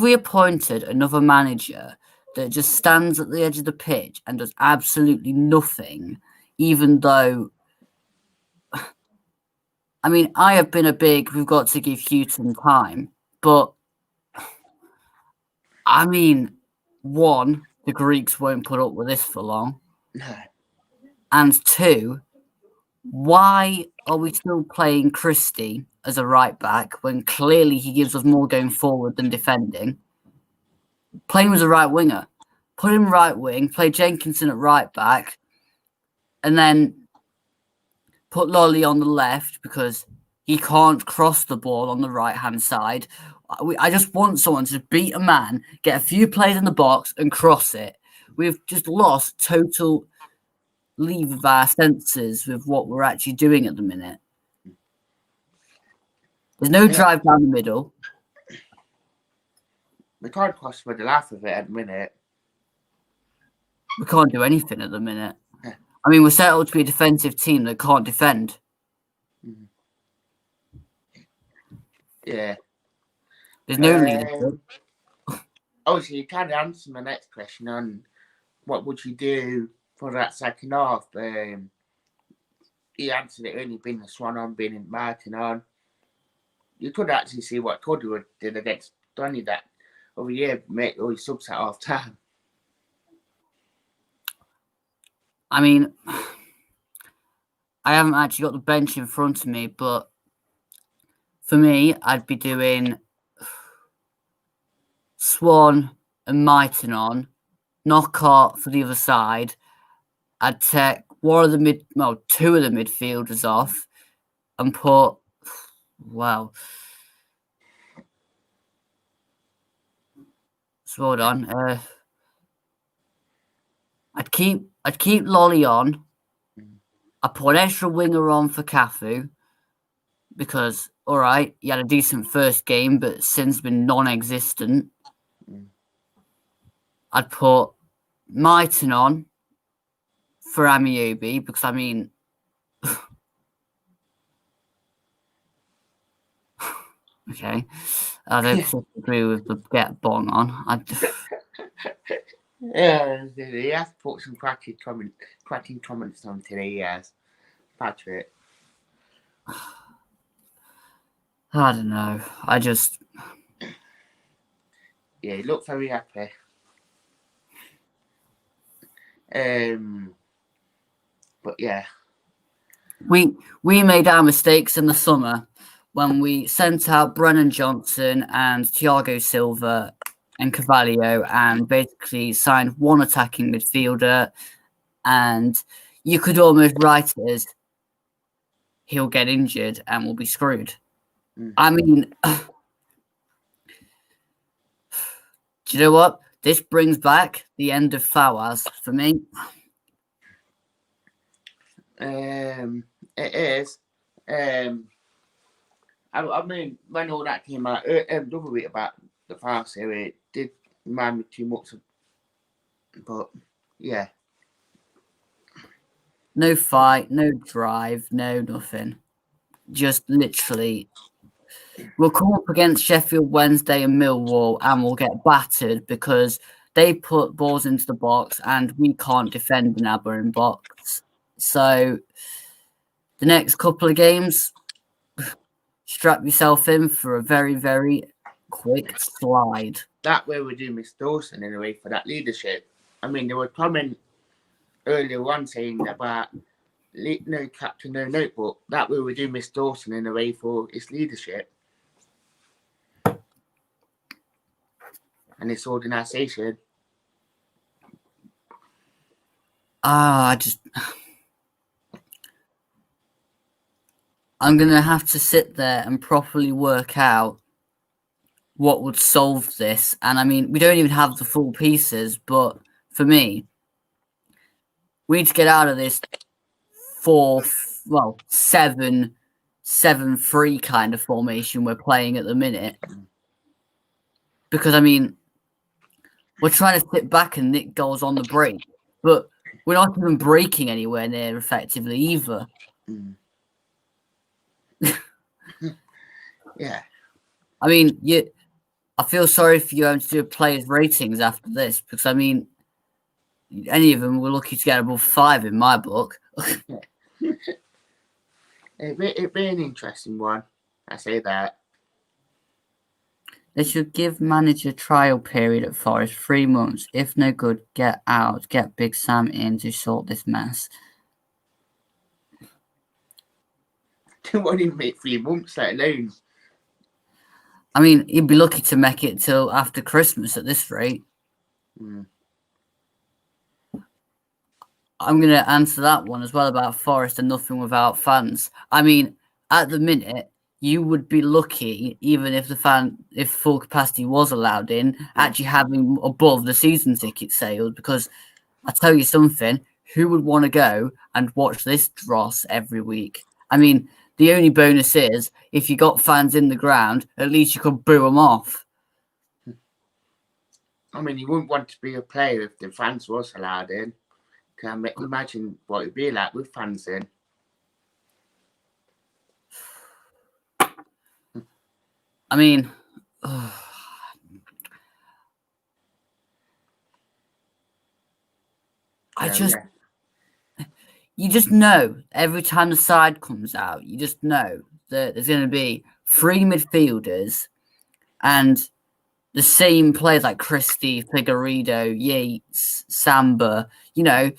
we appointed another manager that just stands at the edge of the pitch and does absolutely nothing, even though, I mean, I have been we've got to give Houghton time, but I mean, one, the Greeks won't put up with this for long, and two, why are we still playing Christie as a right back when clearly he gives us more going forward than defending? Play him as a right winger. Put him right wing, play Jenkinson at right back, and then put Lolly on the left because he can't cross the ball on the right-hand side. I just want someone to beat a man, get a few plays in the box, and cross it. We've just lost total leave of our senses with what we're actually doing at the minute. There's no drive down the middle. We can't cross with the laugh of it at the minute. We can't do anything at the minute. I mean, we're set up to be a defensive team that can't defend. Yeah. There's no leadership. Obviously, you can't answer my next question on what would you do for that second half. He answered it only being the Swan on, being in Martin on. You could actually see what Cuddy did against Donny that over year, make all his subs at half time. I mean, I haven't actually got the bench in front of me, but for me, I'd be doing Swan and Mighton on, Knockout for the other side. I'd take two of the midfielders off and put, so hold on. I'd keep Lolly on. I'd put an extra winger on for Cafu because, all right, he had a decent first game, but since been non-existent. I'd put Mighton on for Amiobi because, I mean, okay, I don't agree with the get Bong on. Yeah, he has put some cracking comments on today, yes. Patrick? I don't know. Yeah, he looked very happy. But yeah. We made our mistakes in the summer when we sent out Brennan Johnson and Thiago Silva and Carvalho and basically signed one attacking midfielder, and you could almost write it as he'll get injured and we'll be screwed. I mean, do you know what? This brings back the end of Fawaz for me. It is. I mean, when all that came out, the other bit about the Fawaz area, it did remind me too much. But yeah. No fight, no drive, no nothing. Just literally, we'll come up against Sheffield Wednesday and Millwall and we'll get battered because they put balls into the box and we can't defend in our own box. So the next couple of games, strap yourself in for a very, very quick slide. That way we do miss Dawson in a way for that leadership. I mean, there were comments earlier on saying about no captain, no notebook. That way we do miss Dawson in a way for his leadership and his organisation. I'm going to have to sit there and properly work out what would solve this. And I mean, we don't even have the full pieces, but for me, we need to get out of this 7-3 kind of formation we're playing at the minute. Because, I mean, we're trying to sit back and nick goals on the break, but we're not even breaking anywhere near effectively either. Yeah. I mean, I feel sorry for you having to do players' ratings after this because, I mean, any of them were lucky to get above 5 in my book. It'd be an interesting one. I say that. They should give manager trial period at Forest 3 months. If no good, get out. Get Big Sam in to sort this mess. They won't even make 3 months, let alone. I mean, he'd be lucky to make it till after Christmas at this rate. I'm going to answer that one as well about Forest and nothing without fans. I mean, at the minute, you would be lucky, even if if full capacity was allowed in, actually having above the season ticket sales. Because I tell you something, who would want to go and watch this dross every week? I mean, the only bonus is if you got fans in the ground, at least you could boo them off. I mean, you wouldn't want to be a player if the fans was allowed in. Can I imagine what it'd be like with fans in? I mean, you just know every time the side comes out, you just know that there's going to be 3 midfielders and the same players like Christie, Figueiredo, Yates, Samba. You know,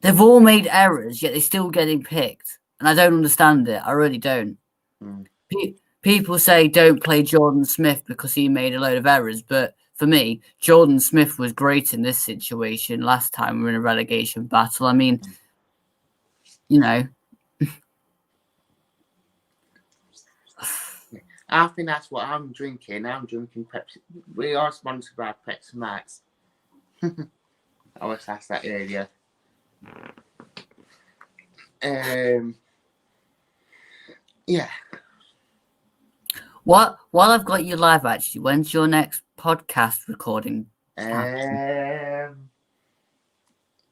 they've all made errors, yet they're still getting picked. And I don't understand it. I really don't. People say don't play Jordan Smith because he made a load of errors. But for me, Jordan Smith was great in this situation last time we were in a relegation battle. I mean, you know. I think that's what I'm drinking. I'm drinking Pepsi. We are sponsored by Pepsi Max. I was asked that earlier. Yeah. While I've got you live, actually, when's your next podcast recording?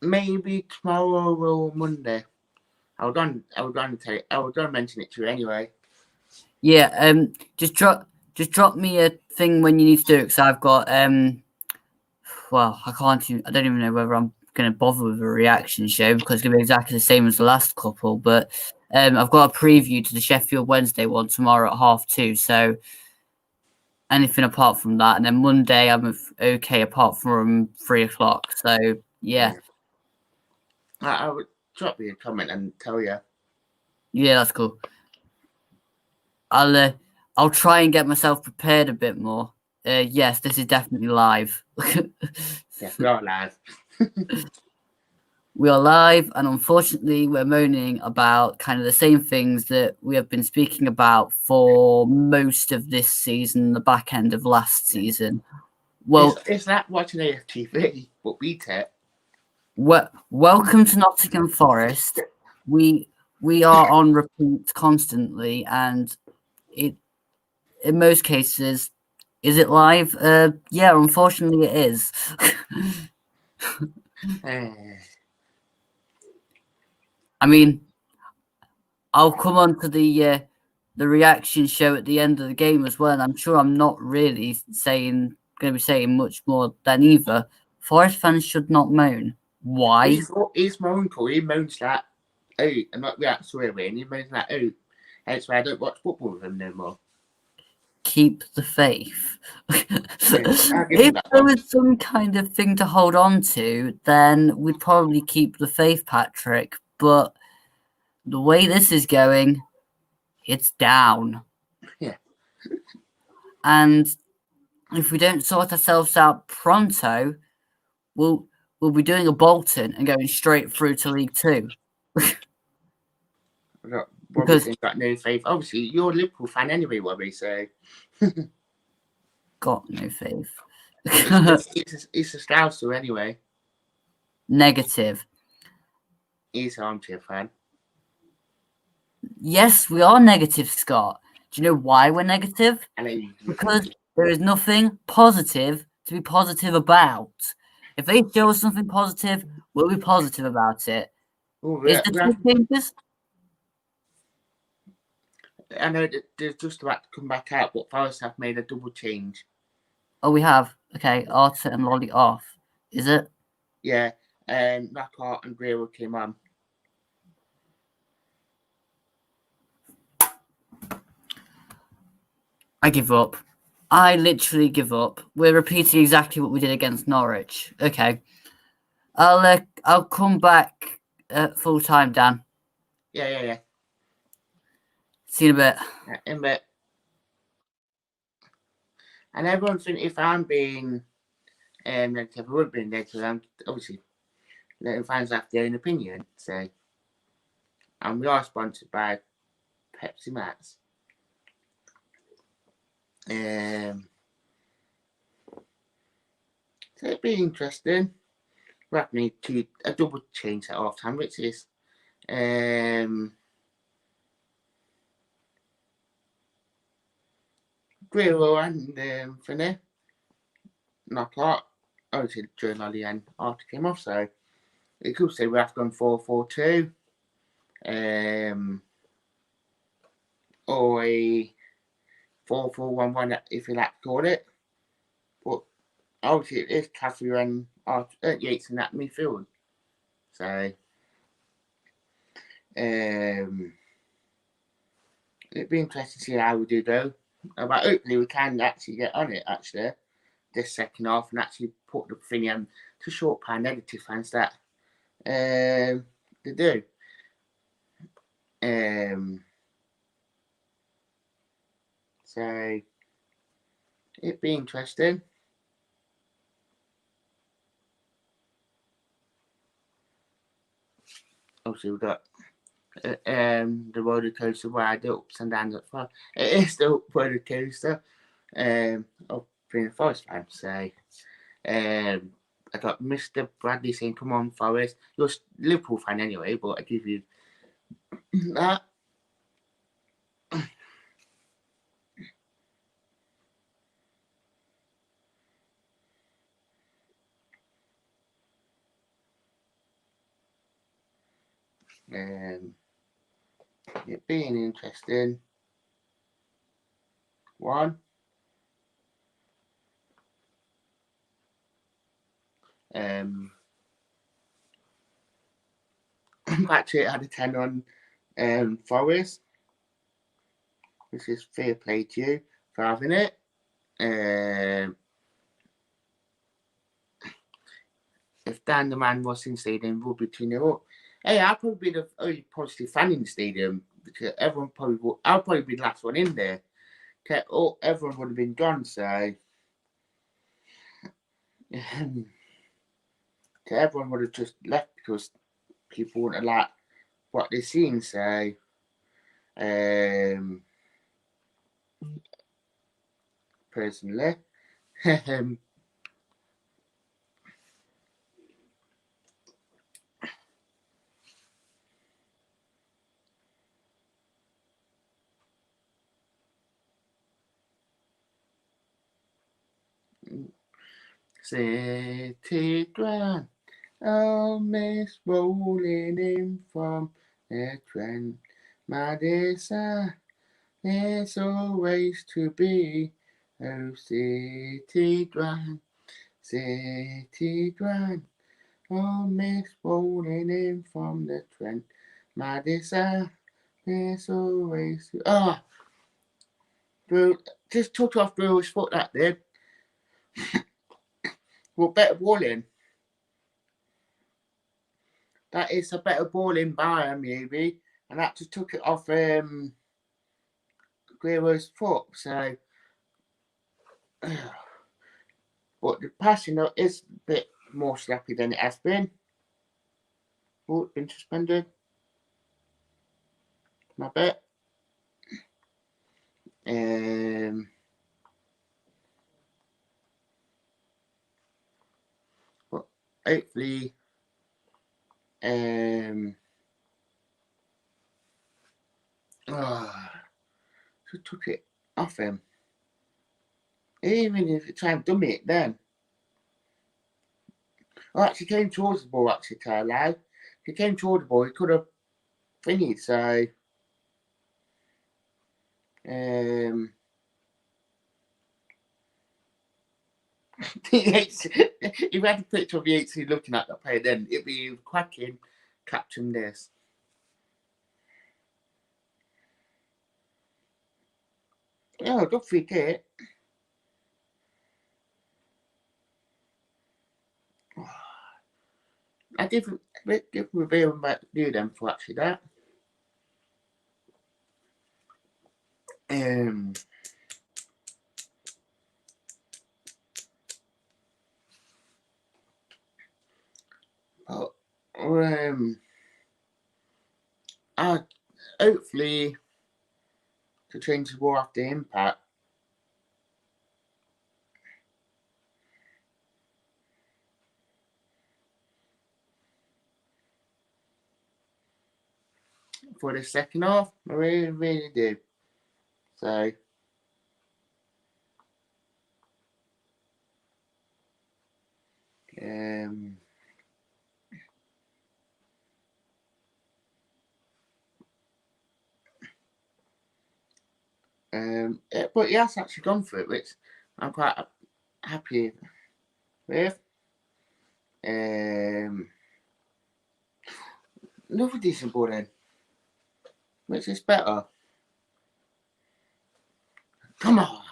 Maybe tomorrow or Monday. I was going to mention it to you anyway. Yeah. Just drop me a thing when you need to do it because I've got well, I don't even know whether I'm going to bother with a reaction show because it's going to be exactly the same as the last couple. But I've got a preview to the Sheffield Wednesday one tomorrow at 2:30. So anything apart from that, and then Monday I'm okay apart from 3:00. So yeah. I would drop you a comment and tell you. Yeah, that's cool. I'll try and get myself prepared a bit more. Yes, this is definitely live. Yeah, we are live. We are live, and unfortunately, we're moaning about kind of the same things that we have been speaking about for most of this season, the back end of last season. Well, it's like watching AFTV, but beat it. Welcome to Nottingham Forest. We are on repeat constantly, and it in most cases, is it live? Yeah, unfortunately, it is. I mean, I'll come on to the reaction show at the end of the game as well, and I'm sure I'm not really going to be saying much more than either. Forest fans should not moan. Why? He's my uncle. He moans like, oh, and not react swearing. He moans like, oh, that's why I don't watch football with him no more. Keep the faith. If there was some kind of thing to hold on to, then we'd probably keep the faith, Patrick. But the way this is going, it's down. Yeah. And if we don't sort ourselves out pronto, we'll be doing a Bolton and going straight through to League Two. Robbie's got no faith. Obviously, you're a Liverpool fan anyway, Robbie, so... Got no faith. It's a Scouser anyway. Negative. He's an armchair fan. Yes, we are negative, Scott. Do you know why we're negative? Because there is nothing positive to be positive about. If they show us something positive, we'll be positive about it. Is the two changes? I know that they're just about to come back out, but Forest have made a double change. Oh, we have. Okay, Arthur and Lolly off. Is it? Yeah, and Knockout and Grero came on. I give up. I literally give up. We're repeating exactly what we did against Norwich. Okay. I'll come back full time, Dan. Yeah. See you in a bit. In a bit. And everyone's thinking if I'm being negative, I would be negative. I'm obviously letting fans have their own opinion. So, and we are sponsored by Pepsi Max. So it'd be interesting. We have need to a double change at half time, which is Grero and Finney. Knockout. Obviously, during Lolly and Arthur came off, so it could say we have gone 4-4-2. Or a 4-4-1-1 if you like to call it. But obviously it is Caffrey and Yates in that midfield. So it'd be interesting to see how we do though. But hopefully we can actually get on it actually this second half and actually put the thing in to short pan negative fans that they do. So it'd be interesting. Obviously we've got the roller coaster where the ups and downs at far. It is the roller coaster of being a Forest fan. So I got Mr. Bradley saying, "Come on, Forest." You're a Liverpool fan anyway, but I give you that. It being interesting one. Patrick had a 10 on Forest, which is fair play to you for having it. If Dan the Man was in stadium, we'll be 2-0 up. Hey, I'll probably be the only positive fan in the stadium because everyone probably will. I'll probably be the last one in there. Everyone would have been gone, so everyone would have just left because people wouldn't have liked what they've seen. So, personally, City Grand, oh, miss rolling in from the Trent, my desire is always to be, oh, City Grand, oh, miss rolling in from the Trent, my desire is always to... Oh, bro, just took off Brewer's foot that did. Well, better ball in. That is a better ball in by maybe, and that just took it off Guerrero's foot. So, but the passing is a bit more sloppy than it has been. Oh, it's been suspended. My bet. But hopefully, just took it off him. Even if it tried to dummy it then. Oh, actually came towards the ball, actually, Carlisle. If he came towards the ball, he could have thingied, so... if you had a picture of Yates looking at that player, then it'd be cracking capturing this. Yeah, good free kick. I give review about do them for actually that. But I hopefully to change the ball after impact. For the second half, I really, really do. So, but he has actually gone for it, which I'm quite happy with. Another decent ball then. Which is better? Come on.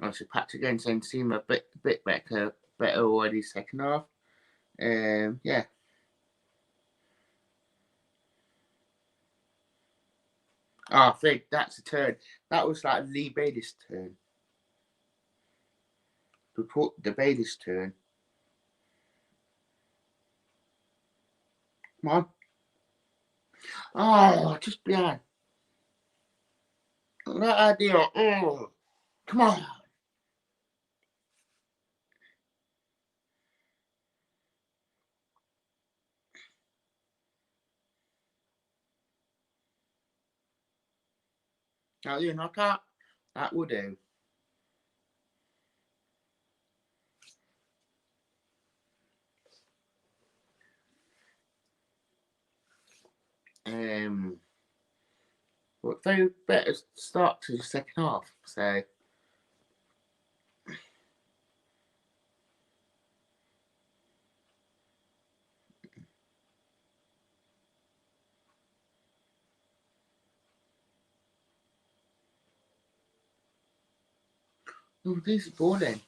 Obviously, Patrick again saying seem a bit better already second half. Yeah. Oh, I think that's a turn. That was like Lee Bailey's turn. The Bailey's turn. Come on. Oh, just behind. That idea. Oh, come on. Now you knock out. That will do. But very better start to the second half. So this is boring.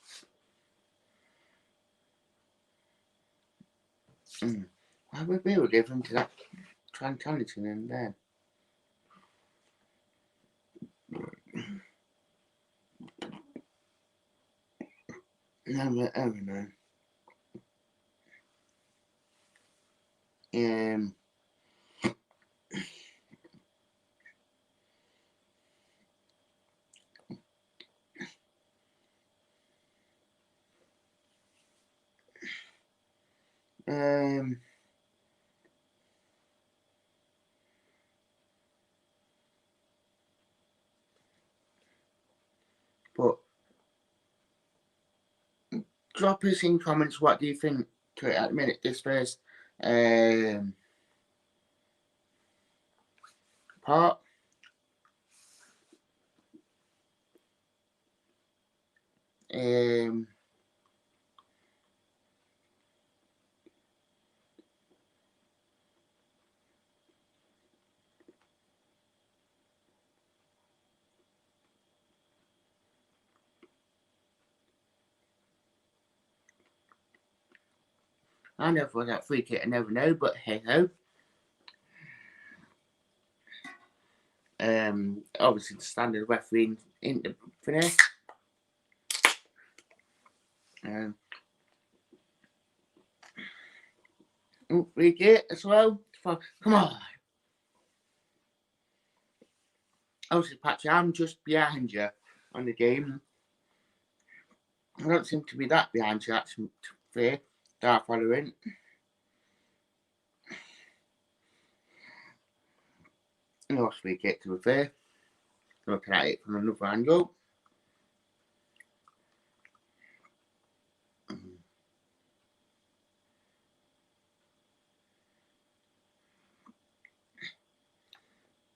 Why would we be different to that Trantality and then? No, I don't know. But drop us in comments what do you think to it at the minute. This first part. I never thought that free kick, I never know, but hey ho. Obviously the standard referee in the finish. Free kick as well. Come on. Obviously, Patchy, I'm just behind you on the game. I don't seem to be that behind you, actually, to be fair. Start following. No free kick, to be fair. Looking at it from another angle.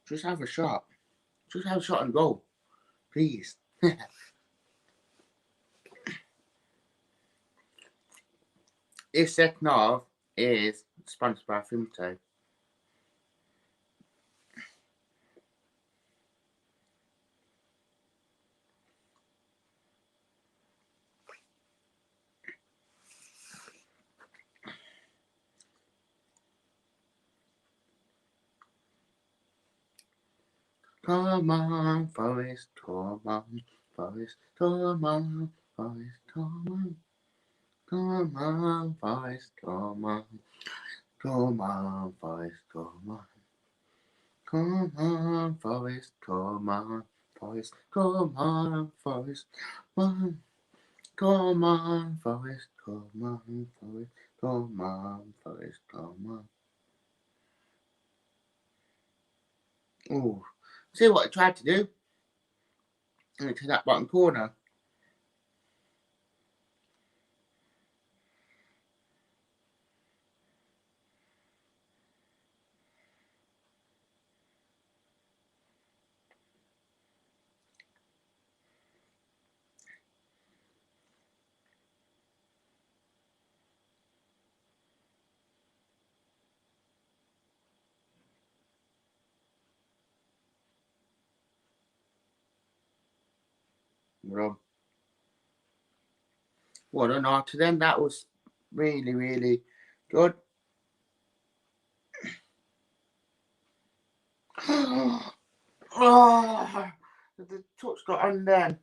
Just have a shot. Just have a shot and goal. Please. This second half is sponsored by Fimto. Come on, Forest, come on, Forest, come on, Forest, come on. Come on, Forest, come on. Come on, Forest, come on. Come on, Forest, come on. Forest, come on, Forest, come on. Come on, Forest, come on, Forest, come on, Forest, come on. Oh, see what I tried to do? Into that bottom corner. Wrong. Well done after them. That was really, really good. Oh, the touch got on there.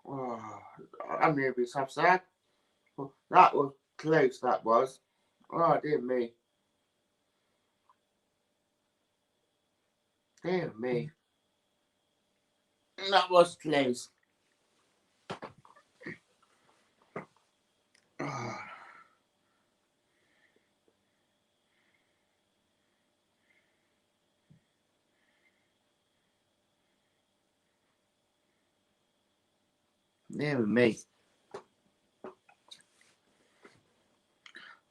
Oh, I'm nearly be so sad. That was close, that was. Oh, dear me. Dear me. That was close. Oh. Dear me.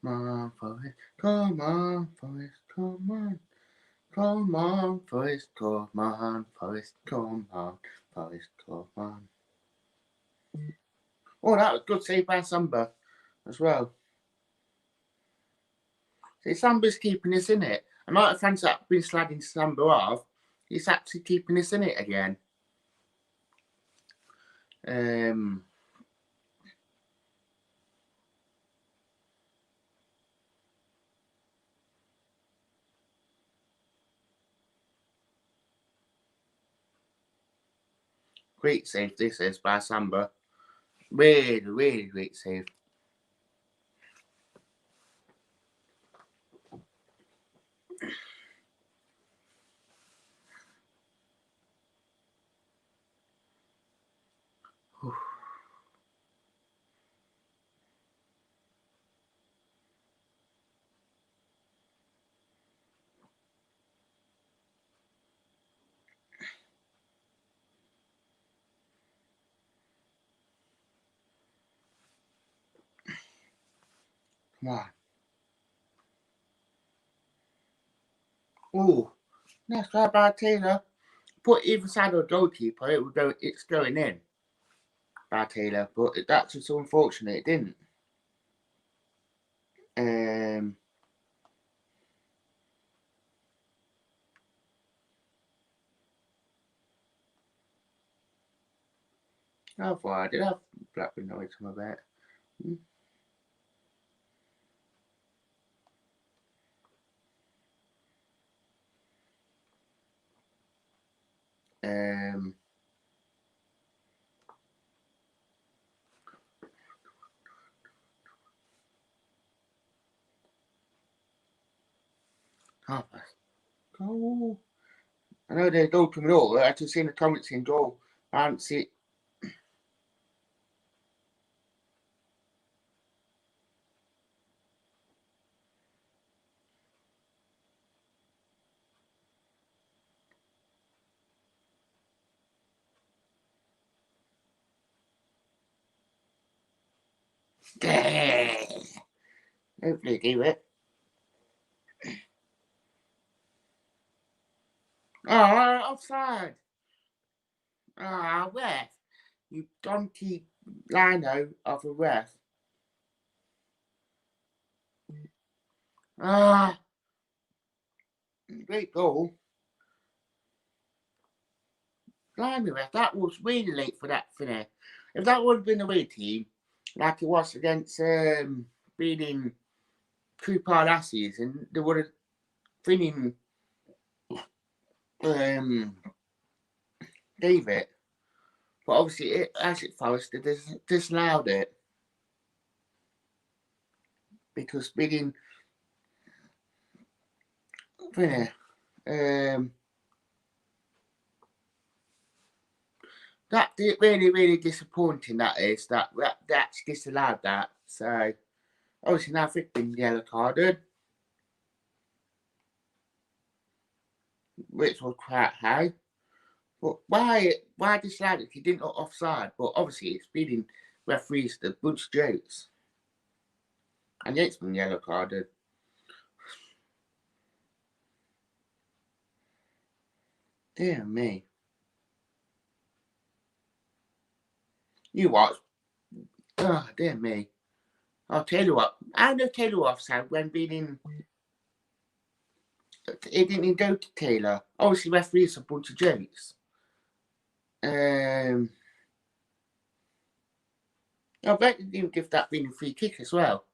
on, Forest, come on, Forest, come on. Come on, Forest, come on, Forest, come on, Forest, come on. Oh, that was good save by Samba as well. See, Samba's keeping us in it. A lot of fans that have been slagging Samba off, he's actually keeping us in it again. Great save this is by Samba. Really, really great save. Come on. Oh, nice try by Taylor. Put either side of the goalkeeper, it's going in by Taylor, but that's just unfortunate, it didn't. How far did I have Blackburn know it's my bet? Half past. Oh, I know there's goal coming up. I just seen the comments in goal. I haven't seen. Hopefully do it. Oh, offside. Ah, ref. You donkey lino of a ref. Ah, great goal. Blimey, ref. That was really late for that finish. If that would have been away team, like it was against beating Cooper last season, they would have finished David. But obviously, as it Forest, they disallowed it. Because beating that really, really disappointing, that is, that that's disallowed that. So, obviously now Vic been yellow carded, which was quite high. But why disallowed it if he didn't look offside? But obviously it's beating referees the bunch of jokes. And Yates been yellow carded. Dear me. You watch. Oh, dear me. I'll tell you what. I know Taylor offside when beating. It didn't go to Taylor. Obviously, referees a bunch of jokes. I bet they didn't give that being a free kick as well.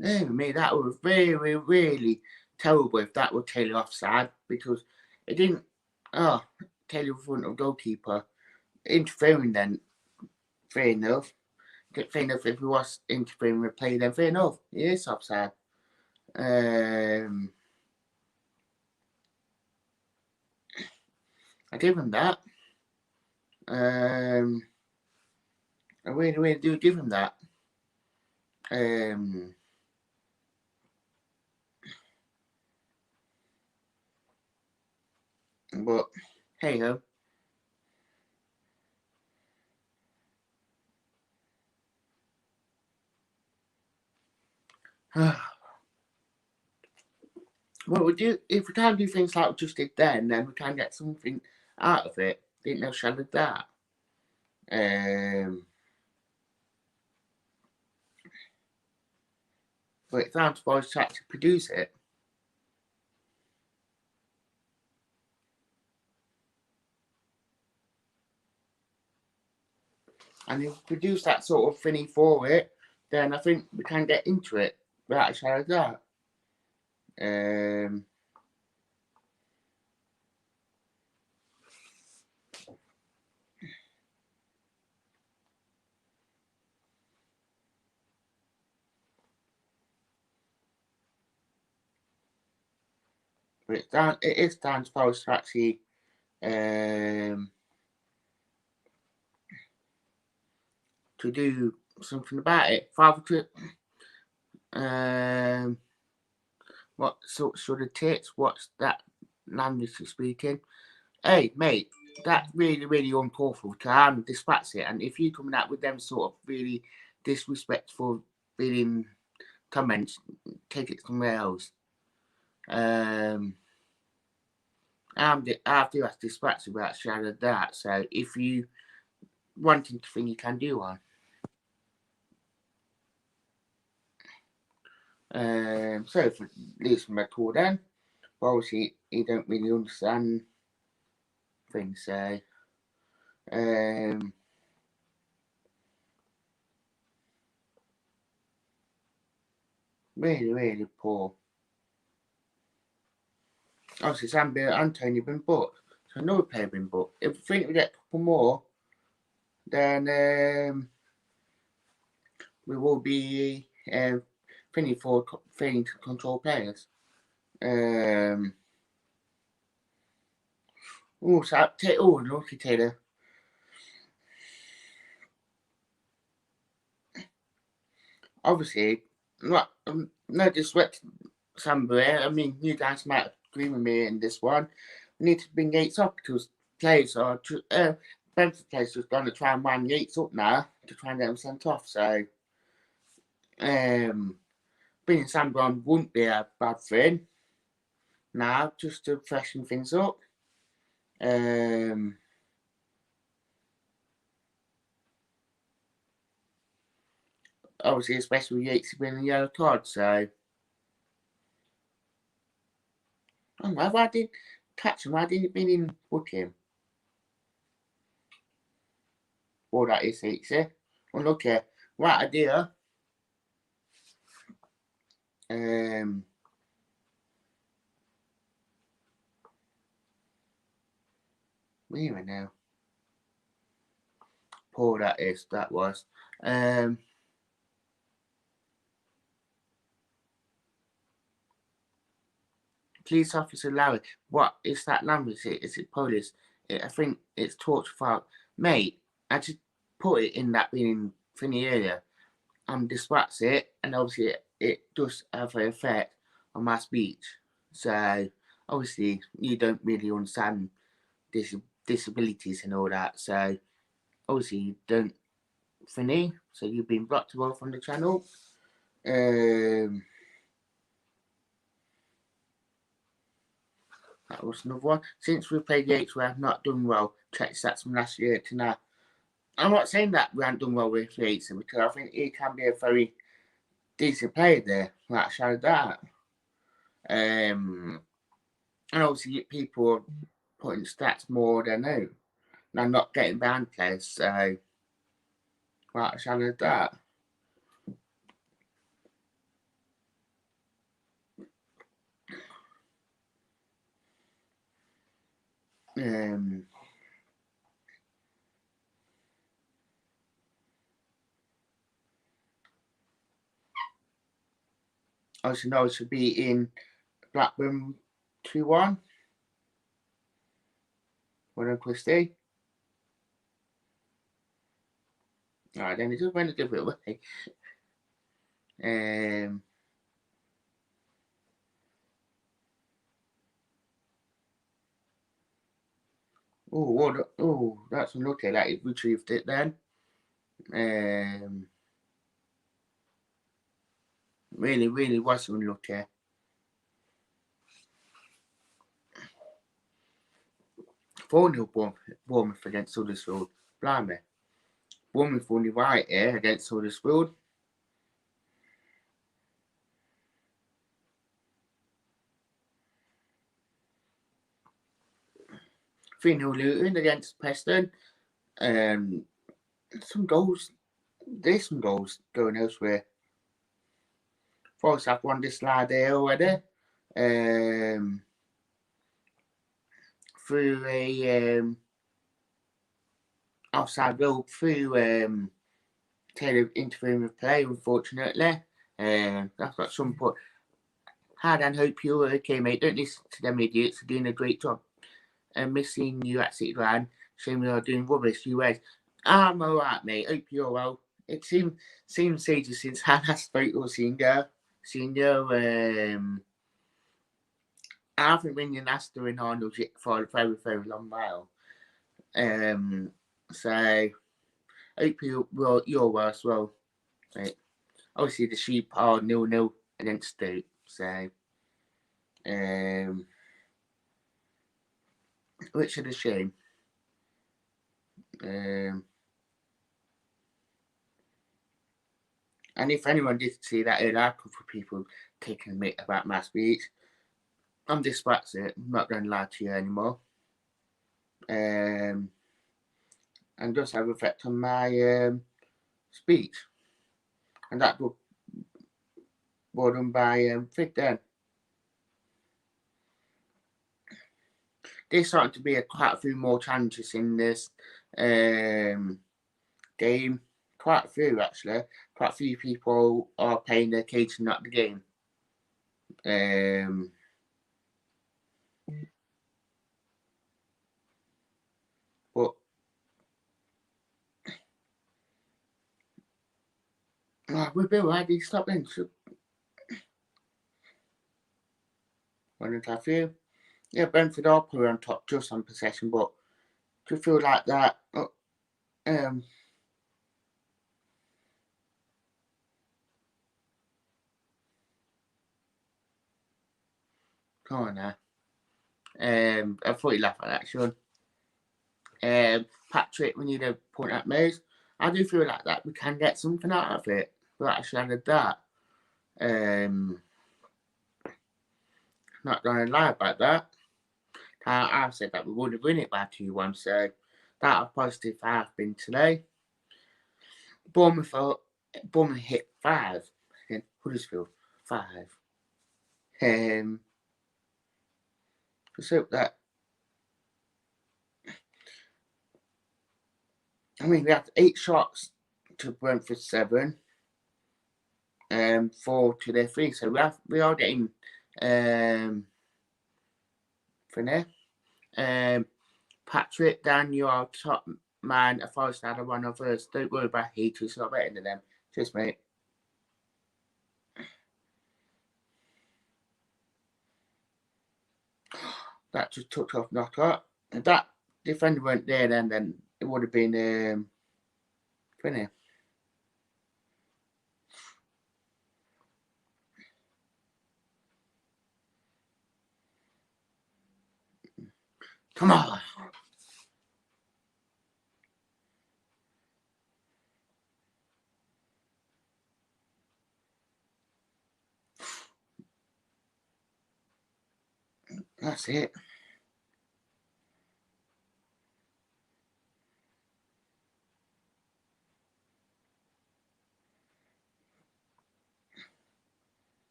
Me, that was really, really terrible if that were Taylor offside, because it didn't. Oh, Taylor in front of goalkeeper interfering. Then fair enough. Fair enough if he was interfering with play. Then fair enough, he is offside. I give him that. I really, really do give him that. But hey ho. Well, if we can't do things like we just did then we can get something out of it. Didn't know she had that. But it's down to boys to actually produce it. And if we produce that sort of thingy for it, then I think we can get into it without a shadow of doubt. But it is down to boys to actually to do something about it. Father to what sort of tits? What's that language speaking? Hey mate, that's really really unthoughtful to dispatch it. And if you coming out with them sort of really disrespectful feeling comments, take it somewhere else. I do have to dispatch about shadow of that. So if you wanting to think you can do one. So for this record then, but obviously you don't really understand things, so really, really poor. Obviously Zambia and Tony have been booked, so another player been booked. If we think we get a couple more, then we will be thinking for failing to control players. Lucky Taylor. Obviously, no disrespect to Zambia. I mean, you guys might agree with me in this one. We need to bring Yates up because players are Brentford players are going to try and wind Yates up now to try and get him sent off. So, bringing Sam on wouldn't be a bad thing now, just to freshen things up. Obviously, especially with Yates being a yellow card, so. Why didn't catch him? Why didn't mean book him? Well, that is it, see? Well, okay. Right idea. Where now? Poor that was. Police officer Larry. What is that language? Is it Polish? I think it's torture file. Mate, I just put it in that being thingy area and dispatch it, and obviously it does have an effect on my speech. So obviously you don't really understand disabilities and all that. So obviously you don't thingy. So you've been blocked from the channel. That was another one. Since we played Yates, we have not done well. Check stats from last year to now. I'm not saying that we haven't done well with Yates because I think he can be a very decent player there. Like shout that. And obviously people are putting stats more than no. And I'm not getting banned players, so like shout that. Obviously know to be in Blackburn 2-1. Well done, Christie. Alright, then it just went a different way. That's unlucky that he retrieved it then. Really was unlucky. 4-0 Bournemouth against Huddersfield. Blimey. Bournemouth only right here against Huddersfield. 3-0 Luton against Preston. Some goals. There's some goals going elsewhere. Forest have won this slide there already. Through a outside goal through Taylor interfering with play, unfortunately. That's got some put. Hard and hope you're okay, mate. Don't listen to them idiots. They're doing a great job. Missing you at City Ground. Shame you're doing rubbish, you guys. I'm alright, mate. Hope you're well. It seems ages since I last spoke or seen you. I haven't been in Astor in Arnold for a very, very long while. So hope you're well as well. Right. Obviously the Sheep are 0-0 against Stoke, so which is a shame. And if anyone did see that article for people taking a mick about my speech, I'm dyslexic. I'm not going to lie to you anymore. And does have effect on my speech. And that was done by Fig then. There's starting to be quite a few more challenges in this game. Quite a few, actually. Quite a few people are paying their catering at the game. But we've been ready to stop in. So, one and a half year. Yeah, Brentford are probably on top just on possession, but do you feel like that? Come on now. I thought you laughed at that, Sean. Patrick, we need a point at Mays. I do feel like that we can get something out of it. We actually added that. Not gonna lie about that. I said that we would have won it by 2-1, so that a positive I've been today. Bournemouth hit 5 against Huddersfield. 5. Just hope that. I mean, we had 8 shots to Brentford 7, 4 to their 3. So we are getting funny. Patrick, Dan, you are top man. A 5-star of one of us. Don't worry about haters. It's not better than them. Cheers, mate. That just took off knockout. If that defender weren't there, then it would have been funny. Come on. That's it.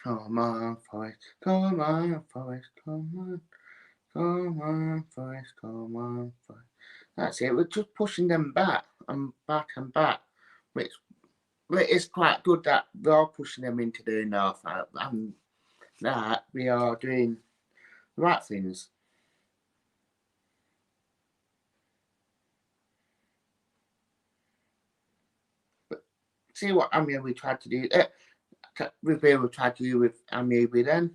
Come on, Forest. Come on, Forest. Come on. Come on, Forest. Come on, Forest. That's it. We're just pushing them back and back and back. Which it's quite good that we are pushing them into the north and that we are doing the right things. see what we tried to do. Reveal we tried to do with Amiibi then.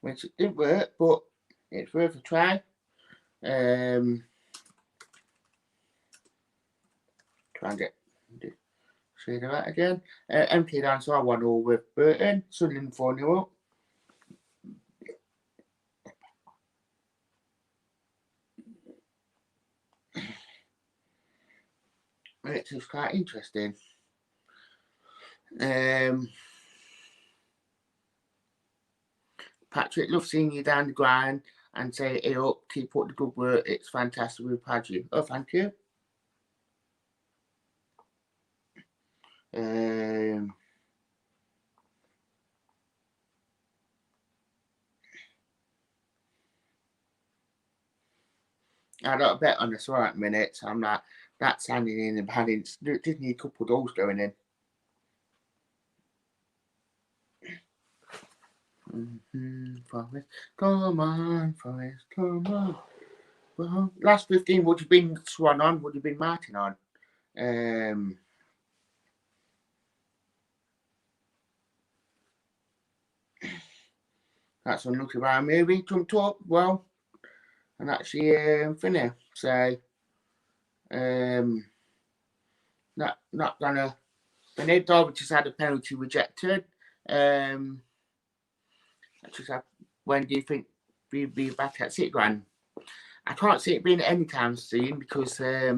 Which it didn't work, but it's worth a try. Try and say that again. MK Dinosaur 1-0 with Burton. Sunderland 4-0 up. Which is quite interesting. Patrick, love seeing you down the grind and say, hey up, keep up the good work. It's fantastic. We've had you. Oh, thank you. I got a bet on this right minute, so I'm not standing in and having just need a couple of goals going in. Forest, come on, Forest, come on. Well, last 15 would have been Swan on, would have been Martin on. That's unlucky by maybe jumped up well and actually finished. So not gonna. Bened Derby just had a penalty rejected. When do you think we'll be back at City Ground? I can't see it being anytime soon because they're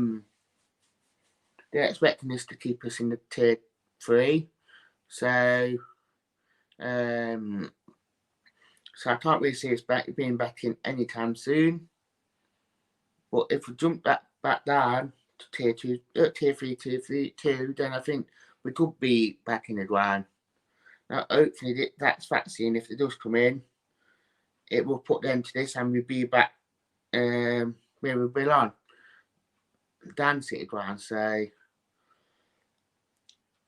expecting us to keep us in the tier 3. So I can't really see us being back in anytime soon. But if we jump back down to tier 2, tier 3, tier 2, then I think we could be back in the ground. Now, hopefully that's vaccine. If it does come in, it will put them to this and we'll be back where we belong. Dan City Ground. So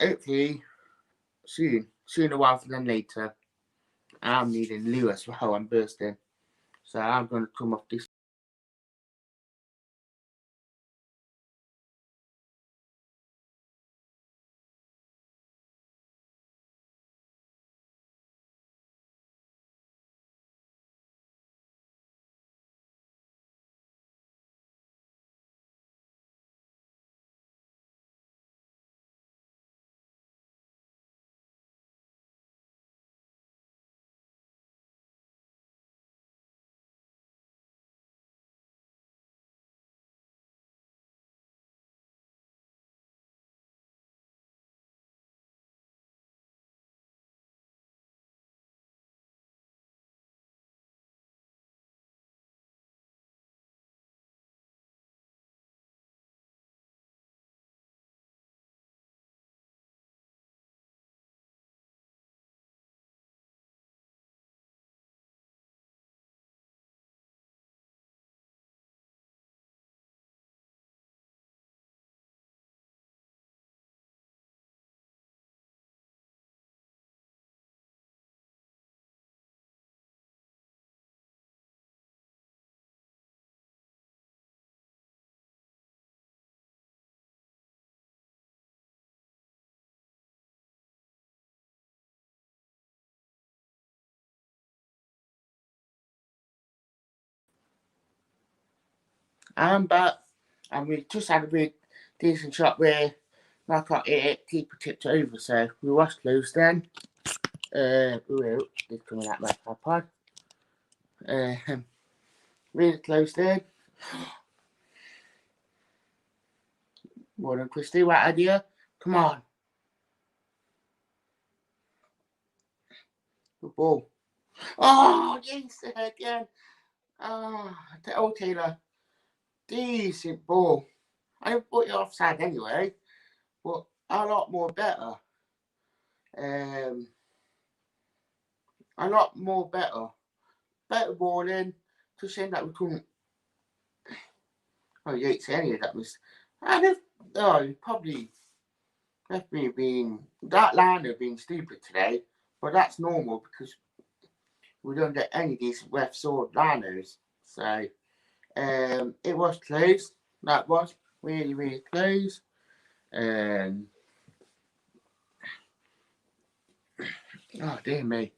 hopefully sooner rather than later. I'm needing Lou as well. I'm bursting. So I'm going to come off this. I'm back. And we just had a big decent shot where I can't hit it. Keeper tipped over. So we was close then. It's coming out my iPod. Really close there. Well done, Christy. What idea? Come on. Good ball. Oh, yes, again. Oh, Taylor. Decent ball. I didn't put it offside anyway, but a lot more better. A lot more better. Better balling. Just saying that we couldn't. Oh, Yates anyway, that was. Probably definitely been that liner being stupid today, but that's normal because we don't get any decent refs or liners. So It was close. That was really, really close. Oh dear me,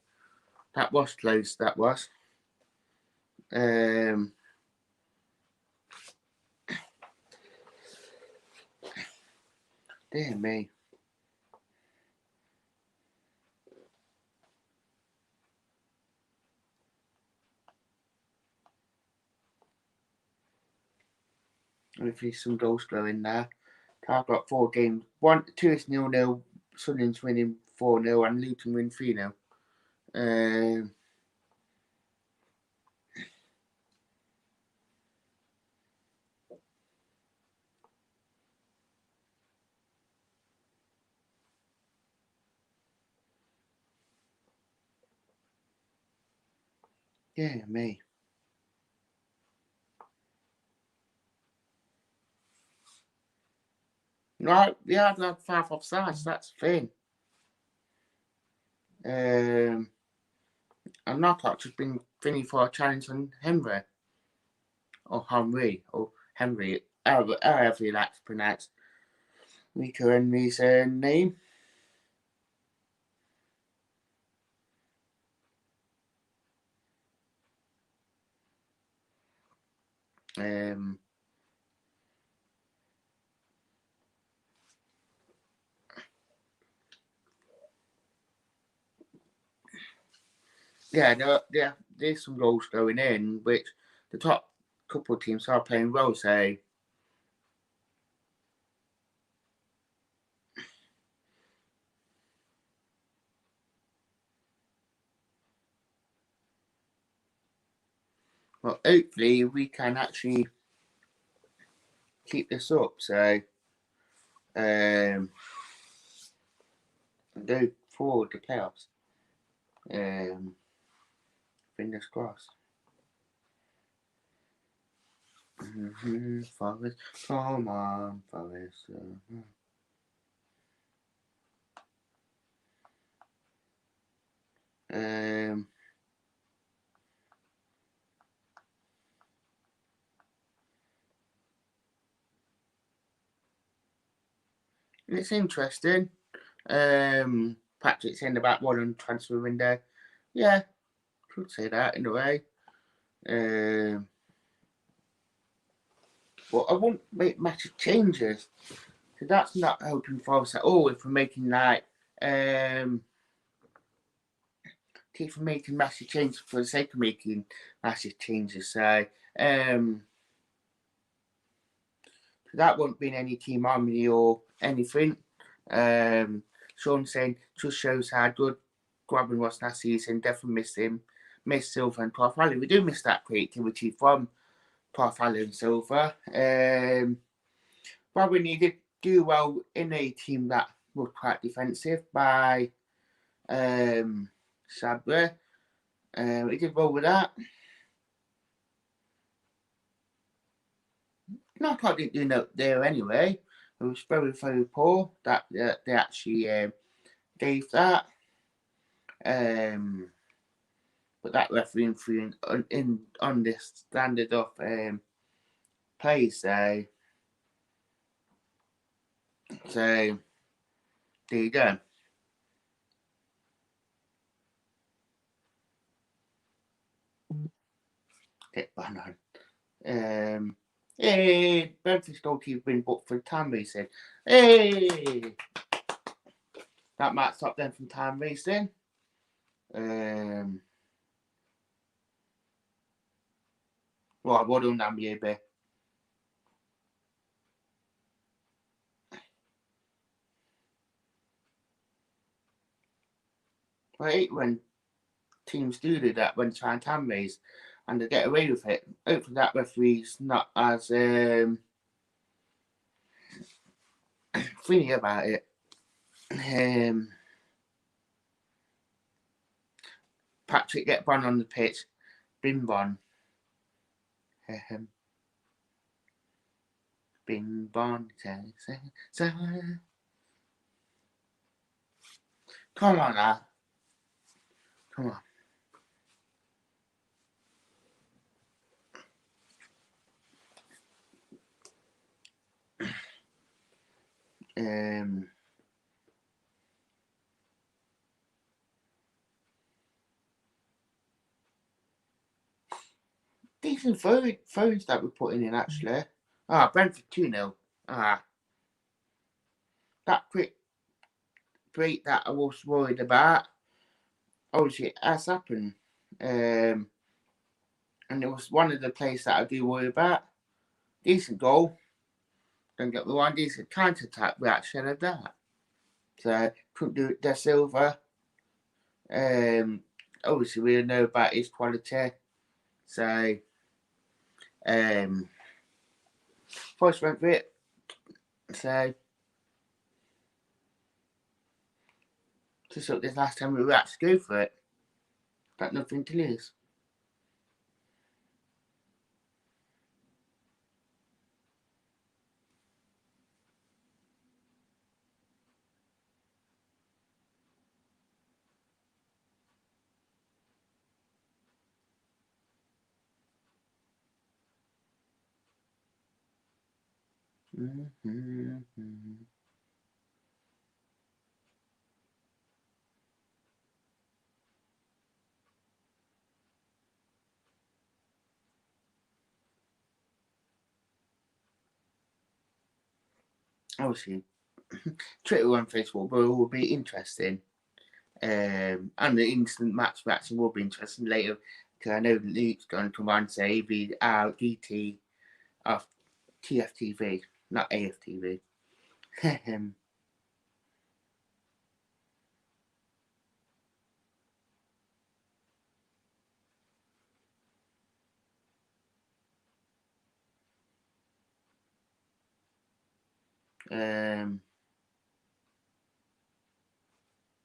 that was close. That was. Dear me. Hopefully some goals go in there. I've got 4 games. 2 is 0-0. Sunderland's winning 4-0 and Luton win 3-0. Dear me. Right, yeah, I've had 5 offsides, that's the thing. And Knockout has been finished for a challenge on Henry. Or Henry, however you like to pronounce Rico Henry's name. Yeah, there's some goals going in, which the top couple of teams are playing well, so well, hopefully we can actually keep this up, so go forward to playoffs. Fingers crossed. Forest, come on, Forest. It's interesting. Patrick saying about one on transfer window. Yeah, could say that in a way. But I wouldn't make massive changes. So that's not helping Forest at all if we're making like keep from making massive changes for the sake of making massive changes. So that won't be in any team harmony or anything. Sean saying just shows how good Grabban was last season. Definitely missed him. Miss Silver and Parfalli. We do miss that creativity from Parfalli and Silver. But we needed do well in a team that was quite defensive by Sabra. We did well with that. Knockout didn't do no there anyway. It was very, very poor that they actually gave that. But that refereeing through on this standard of play, so there you go. Get banned on. Hey, Brentford's goalkeeper been booked for time racing. Hey, that might stop them from time racing. Well, well done, Nambiebe. I hate when teams do that when trying time race and they get away with it. Hopefully that referee's not as thingy about it. Patrick get Bon on the pitch. Bin Bon. Bin Bon. Come on now. Come on. Decent phones that we're putting in, actually. Brentford 2-0. That quick break that I was worried about, obviously it has happened. And it was one of the plays that I do worry about. Decent goal. Don't get me wrong, decent counter-attack reaction of that. So, couldn't do it De Silva. Obviously we know about his quality. So, first went for it. So, just like this last time we were actually go for it. Got nothing to lose. Obviously, Twitter and Facebook will be interesting. And the instant match reaction will be interesting later, because I know Luke's going to come on and say the GT of TFTV, not AFTV.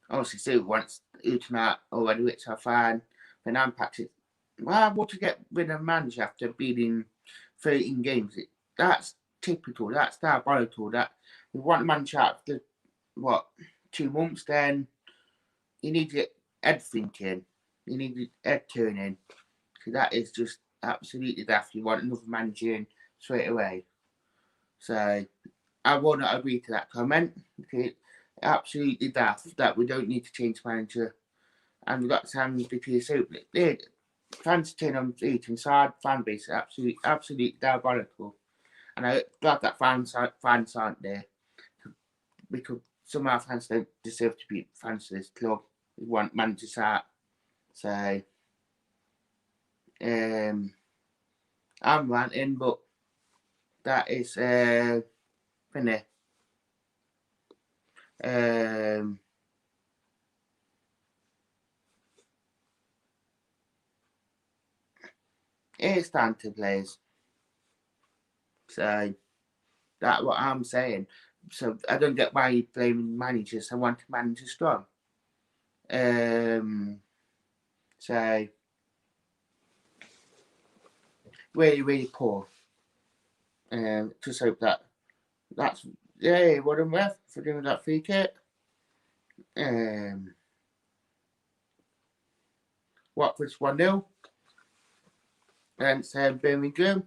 Obviously, Sue wants Utah already, which I find. Then I'm Patrick. Well, what to get rid of manager after beating 13 games? That's typical. That's diabolical. That you want a manager after what 2 months, then you need to get everything in. You need to head turning. So that is just absolutely daft. You want another manager in straight away. So I will not agree to that comment. Okay, absolutely daft that we don't need to change manager, and we've got Sam because fans turn on the inside fan base absolutely diabolical, and I'm glad that fans aren't there, because some of our fans don't deserve to be fans of this club. We want managers out. So I'm ranting, but that is funny. It's down to players. So that's what I'm saying. So I don't get why you're blaming managers. I want to manage strong. So really, really poor. Just hope that's what I'm worth for doing that free kick. Watford's 1-0 against Birmingham.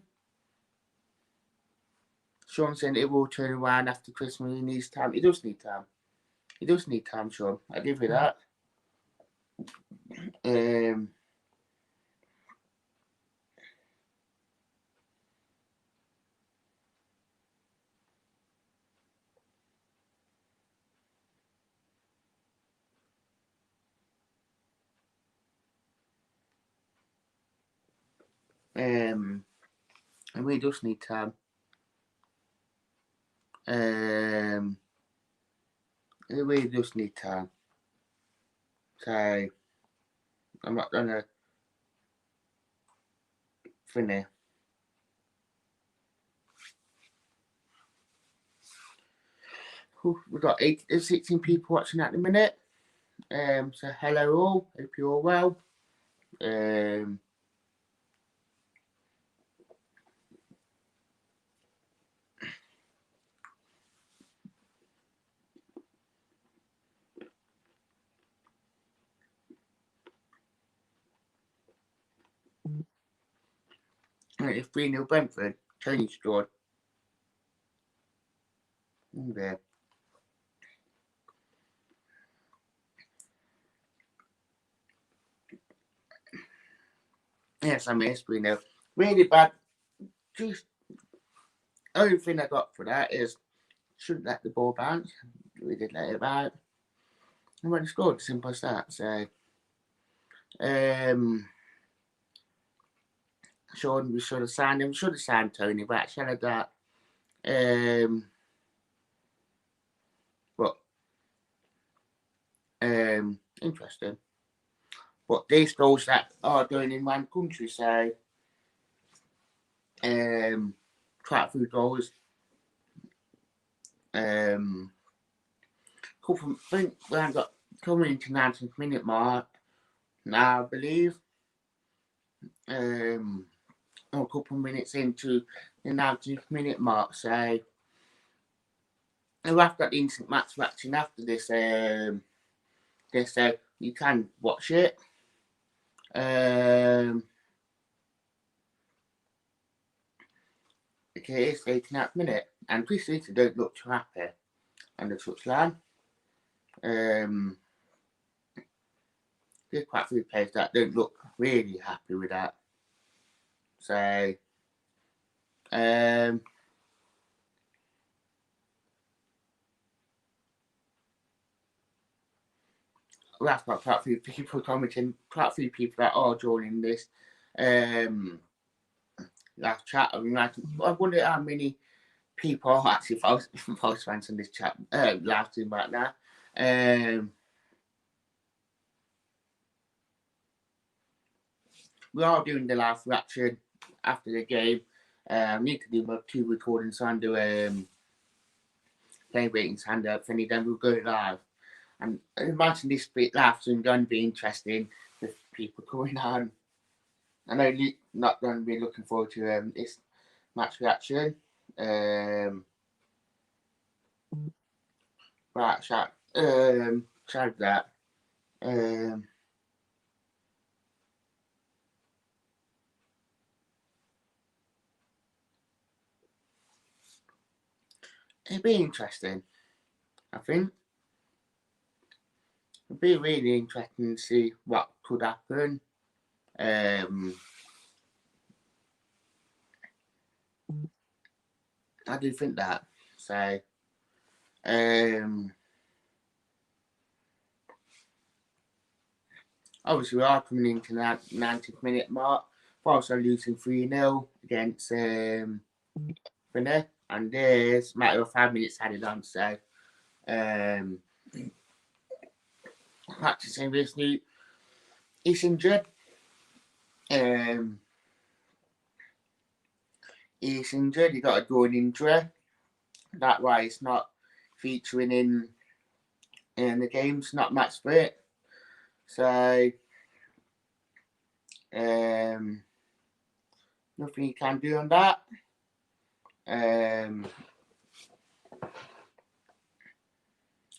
Sean saying it will turn around after Christmas. He needs time. He does need time. He does need time, Sean. I give you that. And we just need time. We just need time. So I'm not gonna finish. We've got 16 people watching at the minute. So hello all. Hope you're all well. It's 3-0 Brentford. Tony scored. Okay. Yes, I missed 3-0. Really bad. Just only thing I got for that is shouldn't let the ball bounce. We did let it bounce. And when he scored, simple as that. So, Sean, we should have signed him. Should have signed Tony back. Should have that. But interesting. But these goals that are done in one country, so quite a few goals. Couple, I think we have got coming into 19th minute mark now, I believe. A couple of minutes into the 19th minute mark, so we've got the instant match reaction after this. So you can watch it. Okay, it's 89th minute, and Chris Leeton don't look too happy on the touchline. There's quite a few players that don't look really happy with that. So, we have got quite a few people commenting, quite a few people that are joining this last chat. I wonder how many people are actually false fans in this chat live stream right now. We are doing the live reaction after the game. I need to do my 2 recordings, so I'm doing play ratings handout for any, then we'll go live. And I imagine this bit live stream going to be interesting with people coming on. I know Luke not going to be looking forward to this match reaction. Right, shout that. It'd be interesting, I think. It'd be really interesting to see what could happen. I do think that. So, obviously, we are coming into that 90th minute mark. We're also losing 3-0 against Finner. And there's a matter of 5 minutes added on. So, practicing recently, he's injured. He's injured. He got a groin injury. That's why he's not featuring in the games, not match fit. So, nothing you can do on that.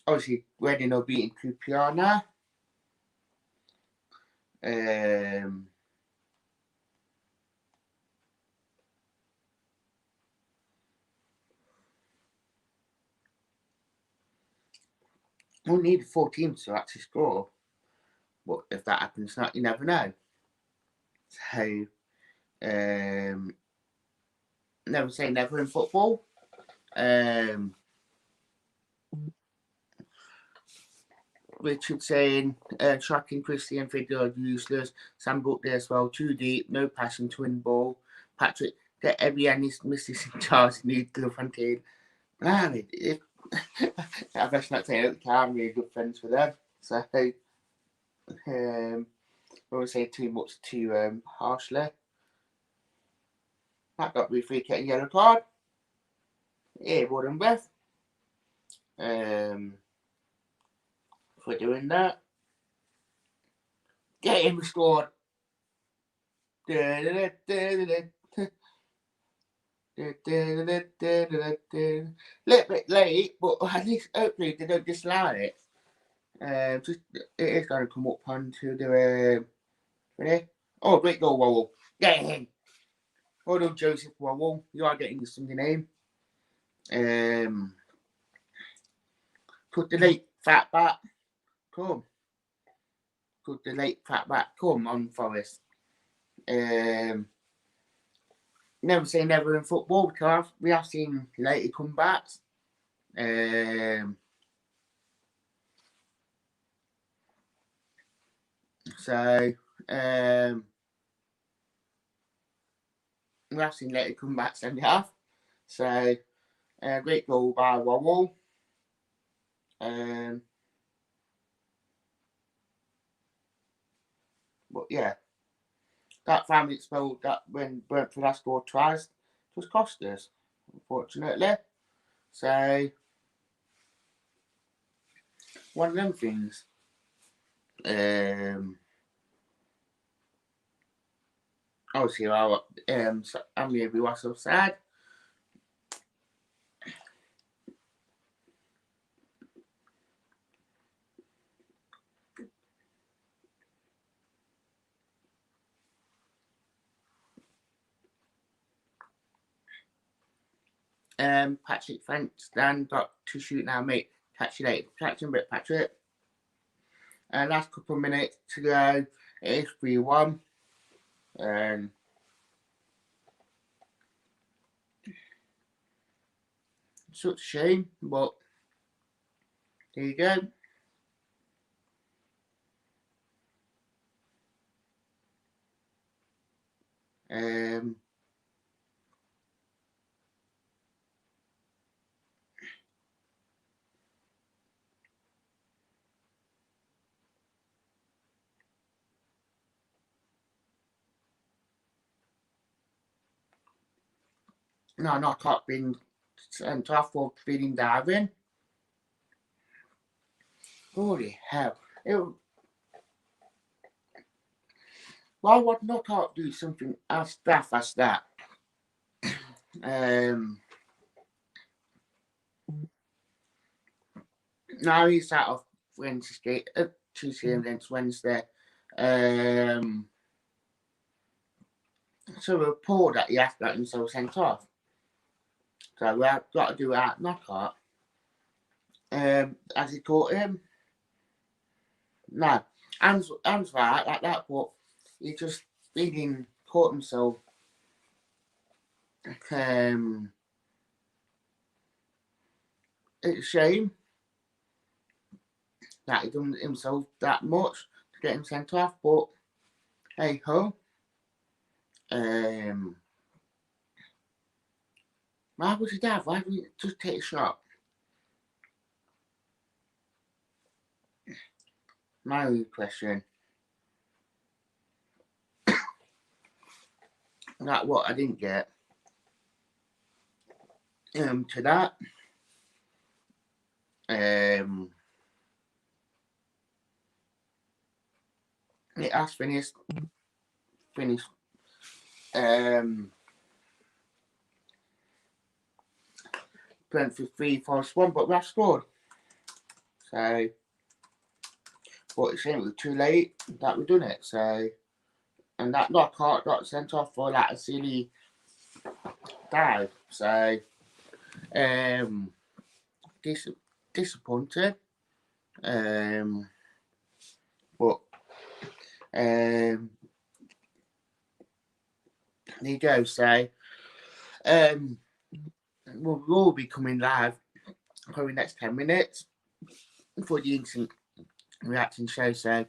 Obviously, Reading are beating QPR now. We need 4 teams to actually score. But if that happens, not, you never know. So, never say never in football. Richard saying, tracking Christie and Fidel are useless. Sam Brook there as well, too deep, no passing, twin ball. Patrick, get every misses in charge, need Fontaine. Man, I best not say out, I'm really good friends with them. So, I won't say too much too harshly. That got me free kick and yellow card. Yeah, Warden Beth. For doing that. Get him restored. Little bit late, but at least hopefully they don't disallow it. Just it is going to come up onto the ready? Oh, great goal, Wowell. Get him. Well done, Joseph Wowell. You are getting the Sunday name. Put the late fat back. Come. Put the late fat back. Come on, Forest. Never say never in football because we have seen late comebacks. So we have seen late comebacks and we have. So great goal by Wawwall. But yeah, that family spelled that when Brentford has scored twice just cost us, unfortunately. So one of them things. Obviously, I'm maybe was so sad. Patrick, thanks, Dan. Got to shoot now, mate. Catch you later. Catch you in a bit, Patrick. Last couple of minutes to go. It is 3-1. Such a shame, but there you go. No, not top being sent off for feeding diving. Holy hell. Why would not top do something as daft as that? Now he's out of Wednesday, Tuesday against Wednesday. So we're poor that he has got himself sent off. So we have got to do that knockout. Has he caught him? No. Anne's right like that, but he just really caught himself. It's a shame that he done himself that much to get him sent off, but hey ho. Why would he dive? Why didn't he just take a shot? My only question. That's what I didn't get. To that. It has finished. Brentford 3-4-1, but we have scored. So, but it's ain't too late that we've done it. So, and that knockout got sent off for like a silly dive. So, disappointed. But there you go. So, we'll be coming live probably next 10 minutes for the instant reaction show. So,